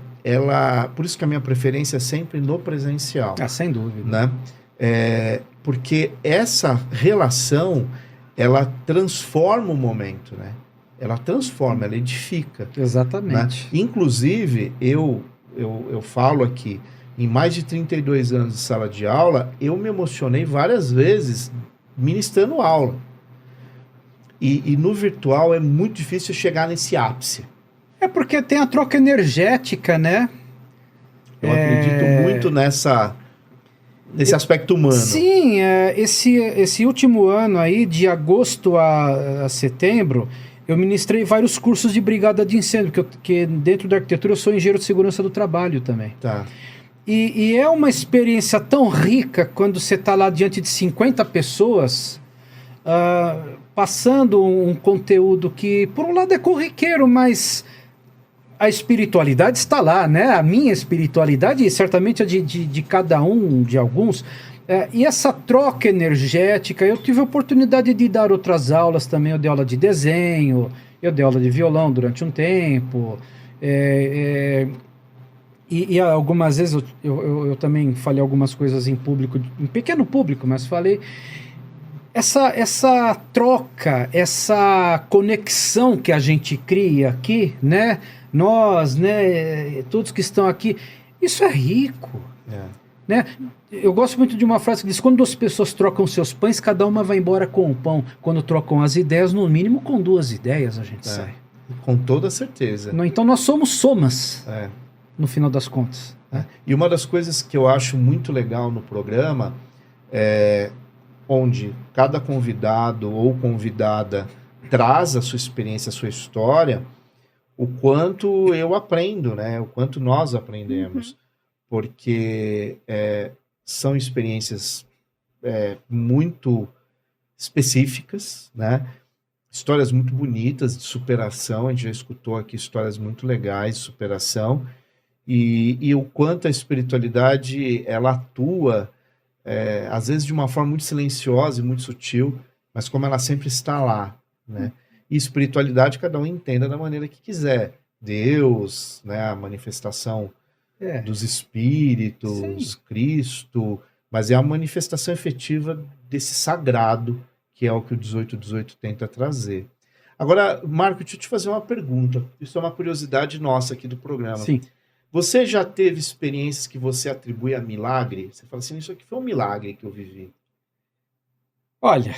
por isso que a minha preferência é sempre no presencial. Sem dúvida. Né? Porque essa relação, ela transforma o momento, né? Ela transforma, ela edifica. Exatamente. Né? Inclusive, eu falo aqui, em mais de 32 anos de sala de aula, eu me emocionei várias vezes ministrando aula. E no virtual é muito difícil chegar nesse ápice. Porque tem a troca energética, né? Eu acredito muito nesse aspecto humano. Sim, esse último ano aí, de agosto a setembro, eu ministrei vários cursos de brigada de incêndio, porque dentro da arquitetura eu sou engenheiro de segurança do trabalho também. Tá. E é uma experiência tão rica quando você está lá diante de 50 pessoas, passando um conteúdo que, por um lado, é corriqueiro, mas a espiritualidade está lá, né? A minha espiritualidade e certamente a de cada um, de alguns. E essa troca energética, eu tive a oportunidade de dar outras aulas também. Eu dei aula de desenho, eu dei aula de violão durante um tempo. E algumas vezes eu também falei algumas coisas em público, em pequeno público, mas falei. Essa troca, essa conexão que a gente cria aqui, né? Nós, né? Todos que estão aqui, isso é rico. Né? Eu gosto muito de uma frase que diz: quando duas pessoas trocam seus pães, cada uma vai embora com um pão. Quando trocam as ideias, no mínimo com 2 ideias a gente sai. Com toda certeza. Então nós somos somas, É. no final das contas. Né? E uma das coisas que eu acho muito legal no programa é onde cada convidado ou convidada traz a sua experiência, a sua história, o quanto eu aprendo, né? O quanto nós aprendemos. Porque são experiências muito específicas, né? Histórias muito bonitas de superação, a gente já escutou aqui histórias muito legais de superação, e o quanto a espiritualidade, ela atua, às vezes de uma forma muito silenciosa e muito sutil, mas como ela sempre está lá, né? E espiritualidade cada um entenda da maneira que quiser. Deus, né? A manifestação dos espíritos, Sim. Cristo, mas é a manifestação efetiva desse sagrado, que é o que o 1818 tenta trazer. Agora, Marco, deixa eu te fazer uma pergunta. Isso é uma curiosidade nossa aqui do programa. Sim. Você já teve experiências que você atribui a milagre? Você fala assim, isso aqui foi um milagre que eu vivi. Olha,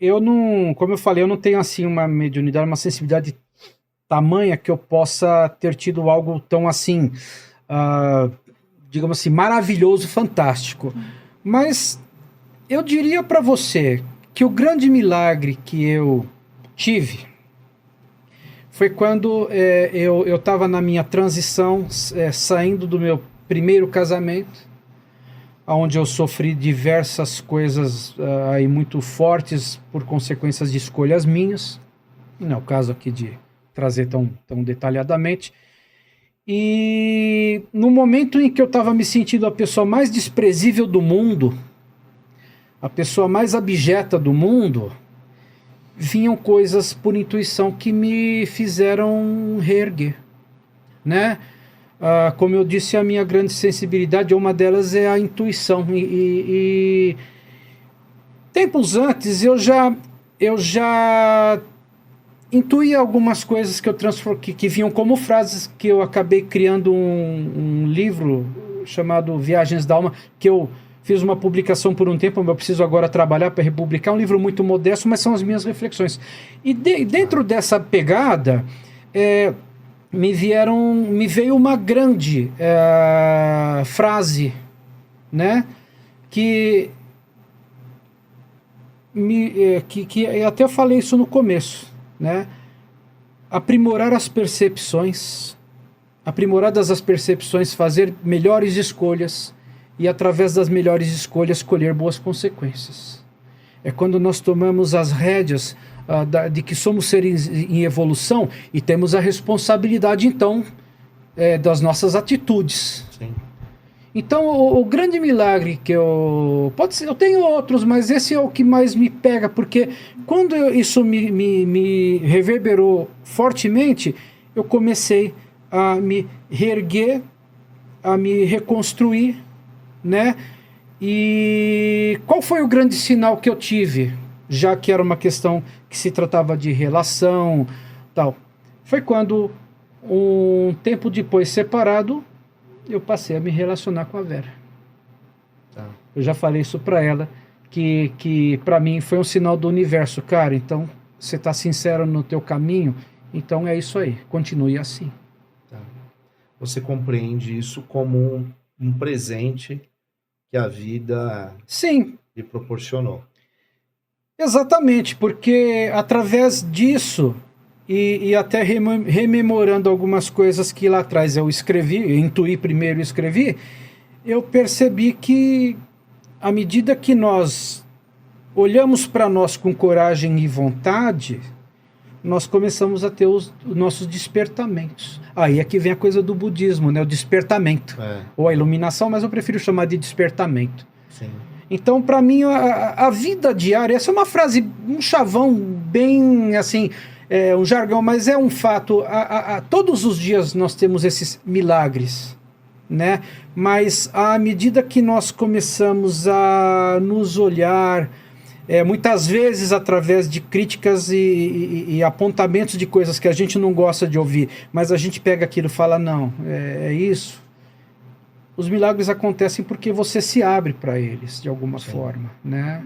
eu não, como eu falei, eu não tenho assim uma mediunidade, uma sensibilidade tamanha que eu possa ter tido algo tão assim, digamos assim, maravilhoso, fantástico. Mas eu diria para você que o grande milagre que eu tive foi quando eu estava na minha transição, saindo do meu primeiro casamento, onde eu sofri diversas coisas aí muito fortes por consequências de escolhas minhas. Não é o caso aqui de trazer tão detalhadamente. E no momento em que eu estava me sentindo a pessoa mais desprezível do mundo, a pessoa mais abjeta do mundo, vinham coisas por intuição que me fizeram reerguer, né? Como eu disse, a minha grande sensibilidade, uma delas é a intuição. E tempos antes eu já intuía algumas coisas que eu que vinham como frases, que eu acabei criando um livro chamado Viagens da Alma, que eu fiz uma publicação por um tempo, mas eu preciso agora trabalhar para republicar. É um livro muito modesto, mas são as minhas reflexões. E dentro dessa pegada, me veio uma grande frase, né? Que até eu falei isso no começo, né? Aprimoradas as percepções, fazer melhores escolhas e através das melhores escolhas colher boas consequências. É quando nós tomamos as rédeas de que somos seres em evolução e temos a responsabilidade, então, das nossas atitudes. Sim. Então, o grande milagre que pode ser, eu tenho outros, mas esse é o que mais me pega, porque quando isso me reverberou fortemente, eu comecei a me reerguer, a me reconstruir, né? E qual foi o grande sinal que eu tive, já que era uma questão que se tratava de relação, tal? Foi quando, um tempo depois separado, eu passei a me relacionar com a Vera. Tá. Eu já falei isso para ela, que para mim foi um sinal do universo. Cara, então você está sincero no teu caminho, então é isso aí, continue assim. Tá. Você compreende isso como um presente que a vida Sim, lhe proporcionou. exatamente, porque através disso, e até rememorando algumas coisas que lá atrás eu intuí primeiro e escrevi, eu percebi que à medida que nós olhamos para nós com coragem e vontade, nós começamos a ter os nossos despertamentos. Aí é que vem a coisa do budismo, né? O despertamento. Ou a iluminação, mas eu prefiro chamar de despertamento. Sim. Então, para mim, a vida diária, essa é uma frase, um chavão bem assim, um jargão, mas é um fato. Todos os dias nós temos esses milagres, né? Mas à medida que nós começamos a nos olhar, muitas vezes através de críticas e apontamentos de coisas que a gente não gosta de ouvir, mas a gente pega aquilo e fala, não, é isso. Os milagres acontecem porque você se abre para eles, de alguma forma, né?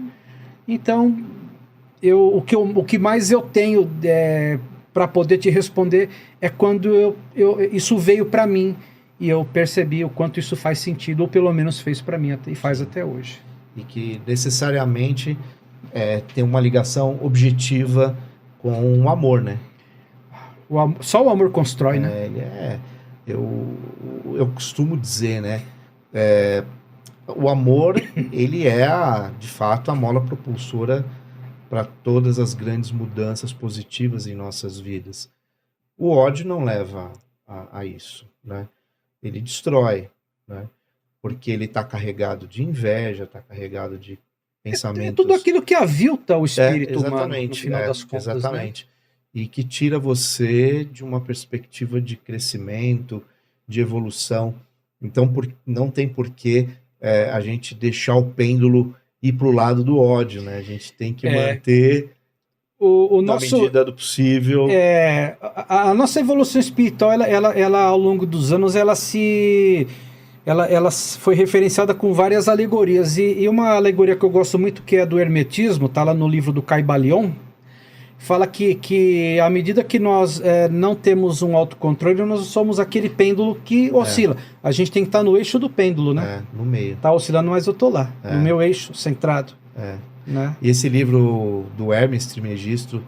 Então, o que mais eu tenho para poder te responder é quando isso veio para mim e eu percebi o quanto isso faz sentido, ou pelo menos fez para mim e faz até hoje. E que necessariamente tem uma ligação objetiva com o amor, né? Só o amor constrói, né? Eu costumo dizer, né? O amor, ele de fato, a mola propulsora para todas as grandes mudanças positivas em nossas vidas. O ódio não leva a isso, né? Ele destrói, né? Porque ele está carregado de inveja, está carregado de pensamentos... É tudo aquilo que avilta o espírito humano, no final das contas. Exatamente. Né? E que tira você de uma perspectiva de crescimento, de evolução. Então, não tem porquê a gente deixar o pêndulo ir para o lado do ódio, né? A gente tem que manter... na medida do possível. A nossa evolução espiritual, ela ao longo dos anos, ela foi referenciada com várias alegorias. E uma alegoria que eu gosto muito, que é do hermetismo, tá lá no livro do Caibalion, fala que à medida que nós não temos um autocontrole, nós somos aquele pêndulo que oscila. A gente tem que estar no eixo do pêndulo, né? No meio. Tá oscilando, mas eu tô lá, no meu eixo, centrado. Né? E esse livro do Hermes Trismegisto,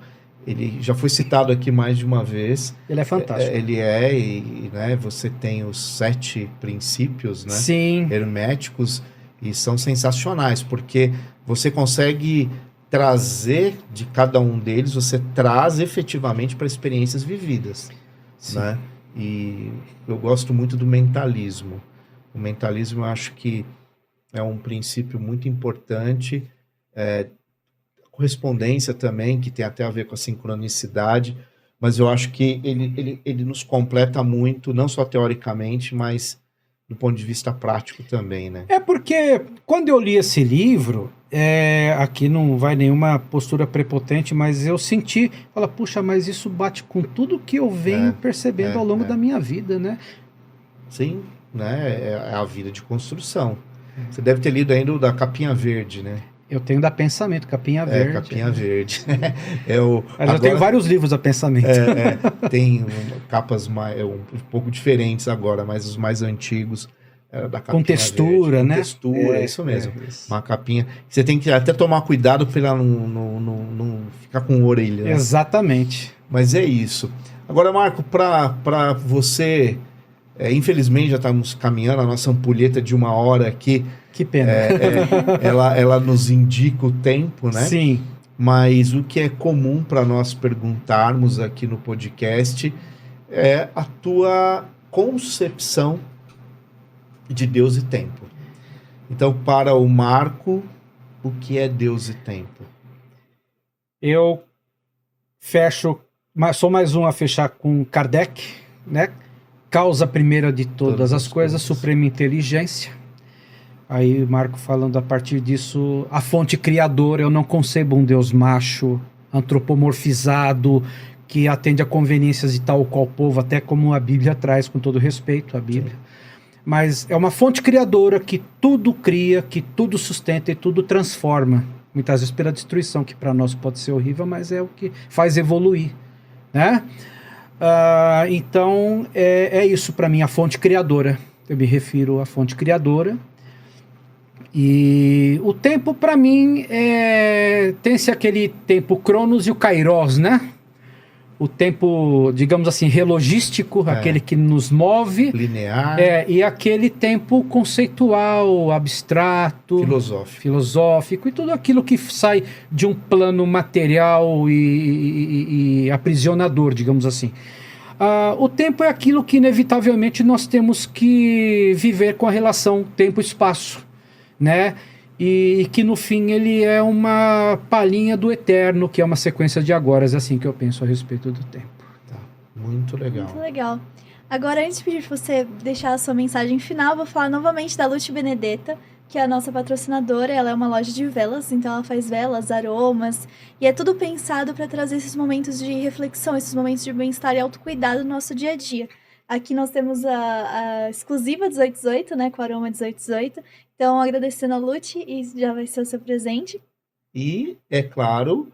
ele já foi citado aqui mais de uma vez. Ele é fantástico. Né, você tem os 7 princípios, né? Sim. Herméticos, e são sensacionais, porque você consegue trazer de cada um deles, você traz efetivamente para experiências vividas. Sim. Né? E eu gosto muito do mentalismo. O mentalismo, eu acho que é um princípio muito importante. Correspondência também, que tem até a ver com a sincronicidade, mas eu acho que ele nos completa muito, não só teoricamente, mas do ponto de vista prático também, né? Porque quando eu li esse livro, aqui não vai nenhuma postura prepotente, mas eu senti, puxa, mas isso bate com tudo que eu venho percebendo ao longo da minha vida, né? Sim, né? É a vida de construção. Você deve ter lido ainda o da Capinha Verde, né? Eu tenho da Pensamento, Capinha Verde. Capinha Verde. Eu tenho vários livros da Pensamento. Tem capas um pouco diferentes agora, mas os mais antigos da Capinha com textura, Verde. né? Com textura, isso mesmo. Uma capinha. Você tem que até tomar cuidado para ela não ficar com orelha. Né? Exatamente. Mas é isso. Agora, Marco, para você... infelizmente já estamos caminhando, a nossa ampulheta de 1 hora aqui. Que pena. Ela nos indica o tempo, né? Sim. Mas o que é comum para nós perguntarmos aqui no podcast é a tua concepção de Deus e tempo. Então, para o Marco, o que é Deus e tempo? Eu sou mais um a fechar com Kardec, né? Causa primeira de todas as coisas, suprema inteligência. Aí Marco falando a partir disso, a fonte criadora. Eu não concebo um Deus macho, antropomorfizado, que atende a conveniências de tal ou qual povo, até como a Bíblia traz, com todo respeito à Bíblia. Sim. Mas é uma fonte criadora que tudo cria, que tudo sustenta e tudo transforma. Muitas vezes pela destruição, que para nós pode ser horrível, mas é o que faz evoluir, né? Então é isso para mim, a fonte criadora. Eu me refiro à fonte criadora. E o tempo para mim tem-se aquele tempo Cronos e o Kairos, né? O tempo, digamos assim, relogístico, aquele que nos move. Linear. E aquele tempo conceitual, abstrato. Filosófico. E tudo aquilo que sai de um plano material e aprisionador, digamos assim. O tempo é aquilo que, inevitavelmente, nós temos que viver com a relação tempo-espaço, né? E que no fim ele é uma palhinha do eterno, que é uma sequência de agoras, assim que eu penso a respeito do tempo. Tá, muito legal. Muito legal. Agora, antes de pedir para você deixar a sua mensagem final, vou falar novamente da Lute Benedetta, que é a nossa patrocinadora. Ela é uma loja de velas, então ela faz velas, aromas, e é tudo pensado para trazer esses momentos de reflexão, esses momentos de bem-estar e autocuidado no nosso dia a dia. Aqui nós temos a exclusiva 1818, né, com o aroma 1818. Então, agradecendo a Lute, e já vai ser o seu presente. E, é claro,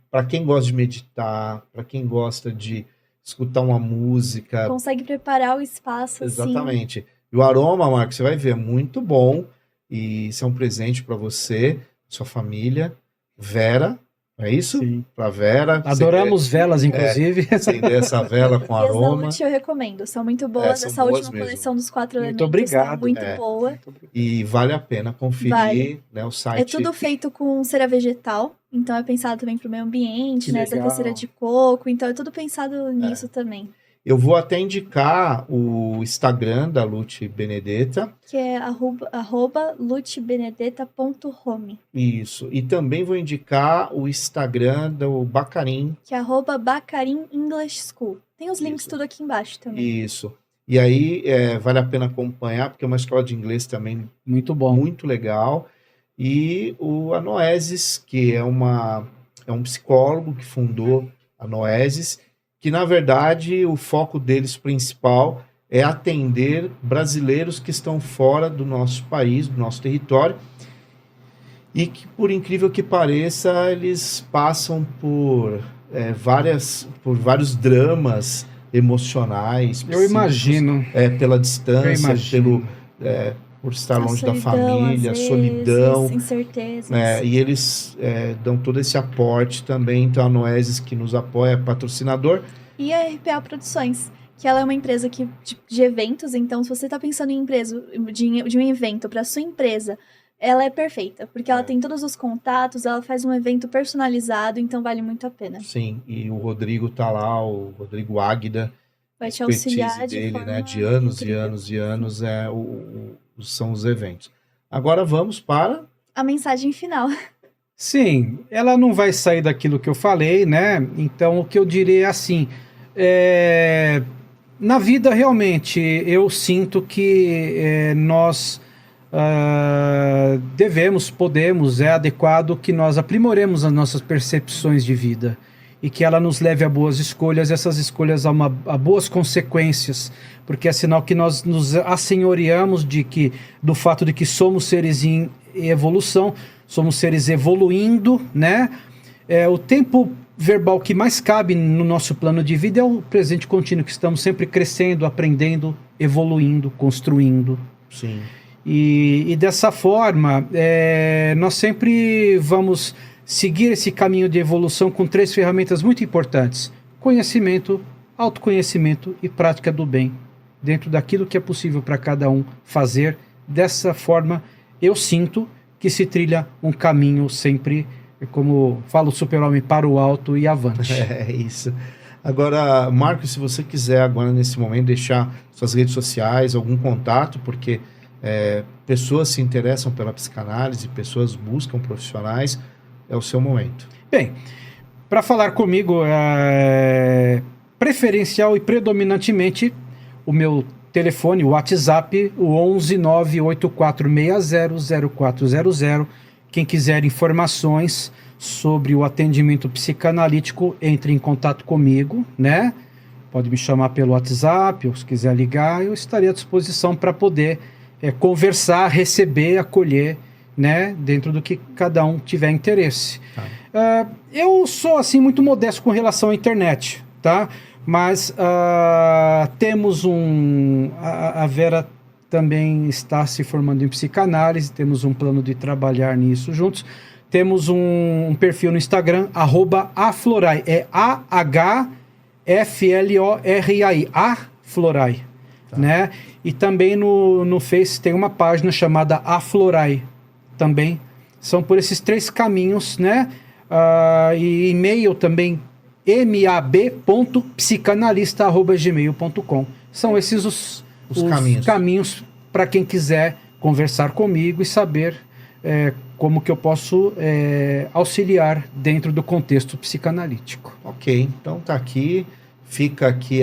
para quem gosta de meditar, para quem gosta de escutar uma música. Consegue preparar o espaço, Exatamente. Assim. E o aroma, Marco, você vai ver, é muito bom. E isso é um presente para você, sua família. Vera, é isso? Sim. Para Vera. Adoramos velas, inclusive. Acender essa vela com aroma. E as da Lute eu recomendo, são muito boas. São Essa boas última mesmo. coleção dos 4 elementos Muito obrigado. tá muito boa. Muito obrigado. E vale a pena conferir, né, o site. É tudo feito com cera vegetal, então é pensado também para o meio ambiente, né? Essa cera de coco, então é tudo pensado nisso também. Eu vou até indicar o Instagram da Lute Benedetta. Que é @lutebenedetta.home. Isso. E também vou indicar o Instagram do Bacarim. Que é @Bacarim English School. Tem os links tudo aqui embaixo também. Isso. E aí vale a pena acompanhar, porque é uma escola de inglês também muito bom, muito legal. E o Anoesis, que é um psicólogo que fundou a Anoesis, que na verdade o foco deles principal é atender brasileiros que estão fora do nosso país, do nosso território, e que, por incrível que pareça, eles passam por vários dramas emocionais. Eu imagino. Pela distância, por estar longe da família, a solidão. Incertezas. E eles dão todo esse aporte também. Então, a Noesis, que nos apoia, é patrocinador. E a RPA Produções, que ela é uma empresa de eventos. Então, se você está pensando em de um evento para sua empresa, ela é perfeita, porque ela tem todos os contatos, ela faz um evento personalizado, então vale muito a pena. Sim, e o Rodrigo tá lá, o Rodrigo Águida, vai te auxiliar dele, né, de anos incrível. E anos são os eventos. Agora vamos para a mensagem final. Sim, ela não vai sair daquilo que eu falei, né? Então o que eu direi é assim, na vida realmente eu sinto que nós podemos, é adequado que nós aprimoremos as nossas percepções de vida e que ela nos leve a boas escolhas, essas escolhas a boas consequências, porque é sinal que nós nos assenhoreamos do fato de que somos seres em evolução, somos seres evoluindo, né? O tempo verbal que mais cabe no nosso plano de vida é o presente contínuo, que estamos sempre crescendo, aprendendo, evoluindo, construindo. Sim. E dessa forma, nós sempre vamos seguir esse caminho de evolução com 3 ferramentas muito importantes: conhecimento, autoconhecimento e prática do bem, dentro daquilo que é possível para cada um fazer. Dessa forma, eu sinto que se trilha um caminho sempre, como fala o Super-Homem, para o alto e avante. É isso. Agora, Marco, se você quiser agora nesse momento deixar suas redes sociais, algum contato, porque pessoas se interessam pela psicanálise, pessoas buscam profissionais, é o seu momento. Bem, para falar comigo, preferencial e predominantemente, o meu telefone, o WhatsApp, o 11984600400. Quem quiser informações sobre o atendimento psicanalítico, entre em contato comigo, né? Pode me chamar pelo WhatsApp, ou se quiser ligar, eu estarei à disposição para poder conversar, receber, acolher, né? Dentro do que cada um tiver interesse. Eu sou, assim, muito modesto com relação à internet, tá? Mas temos a Vera também está se formando em psicanálise, temos um plano de trabalhar nisso juntos. Temos um perfil no Instagram, @aflorai, é AHFLORAI, Aflorai, né? E também no Face tem uma página chamada Aflorai, também. São por esses 3 caminhos, né? E e-mail também, mab.psicanalista@gmail.com. São esses os caminhos para quem quiser conversar comigo e saber como que eu posso auxiliar dentro do contexto psicanalítico. Ok, então tá aqui, fica aqui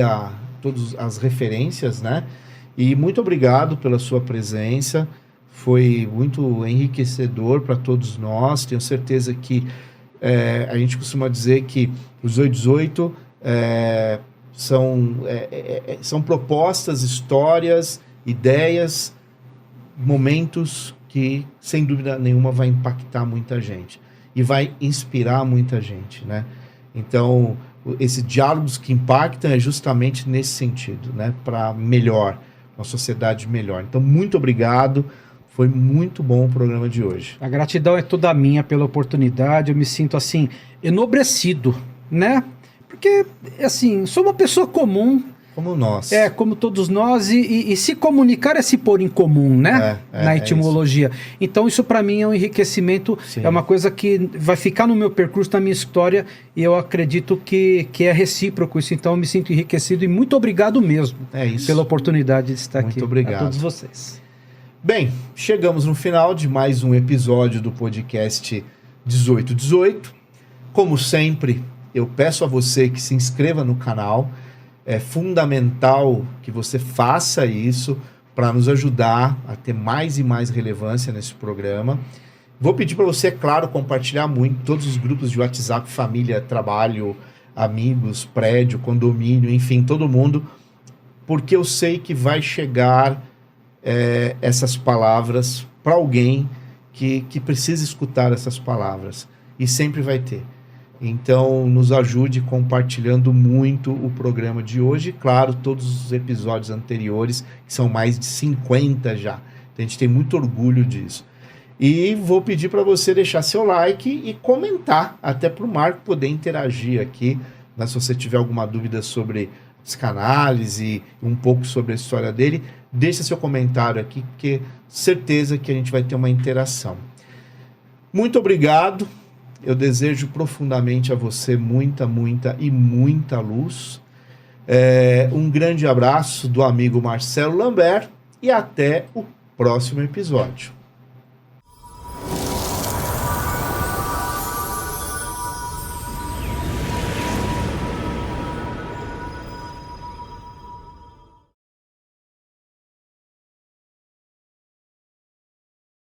todas as referências, né? E muito obrigado pela sua presença, foi muito enriquecedor para todos nós. Tenho certeza que a gente costuma dizer que os 818 são propostas, histórias, ideias, momentos que, sem dúvida nenhuma, vai impactar muita gente. e vai inspirar muita gente, né? Então, esses diálogos que impactam é justamente nesse sentido, né? Para melhor, uma sociedade melhor. Então, muito obrigado. Foi muito bom o programa de hoje. A gratidão é toda minha pela oportunidade. Eu me sinto, assim, enobrecido, né? Porque, assim, sou uma pessoa comum. Como nós. Como todos nós, e se comunicar é se pôr em comum, né? Na etimologia. Então, isso para mim é um enriquecimento, Sim. É uma coisa que vai ficar no meu percurso, na minha história, e eu acredito que é recíproco isso. Então, eu me sinto enriquecido e muito obrigado mesmo pela oportunidade de estar aqui. Muito obrigado. A todos vocês. Bem, chegamos no final de mais um episódio do podcast 1818. Como sempre, eu peço a você que se inscreva no canal. É fundamental que você faça isso para nos ajudar a ter mais e mais relevância nesse programa. Vou pedir para você, é claro, compartilhar muito todos os grupos de WhatsApp, família, trabalho, amigos, prédio, condomínio, enfim, todo mundo, porque eu sei que vai chegar essas palavras para alguém que precisa escutar essas palavras, e sempre vai ter. Então, nos ajude compartilhando muito o programa de hoje. Claro, todos os episódios anteriores, que são mais de 50 já. Então, a gente tem muito orgulho disso. E vou pedir para você deixar seu like e comentar, até para o Marco poder interagir aqui. Né? Se você tiver alguma dúvida sobre psicanálise, um pouco sobre a história dele, deixa seu comentário aqui, porque certeza que a gente vai ter uma interação. Muito obrigado. Eu desejo profundamente a você muita, muita e muita luz. Um grande abraço do amigo Marcelo Lambert e até o próximo episódio.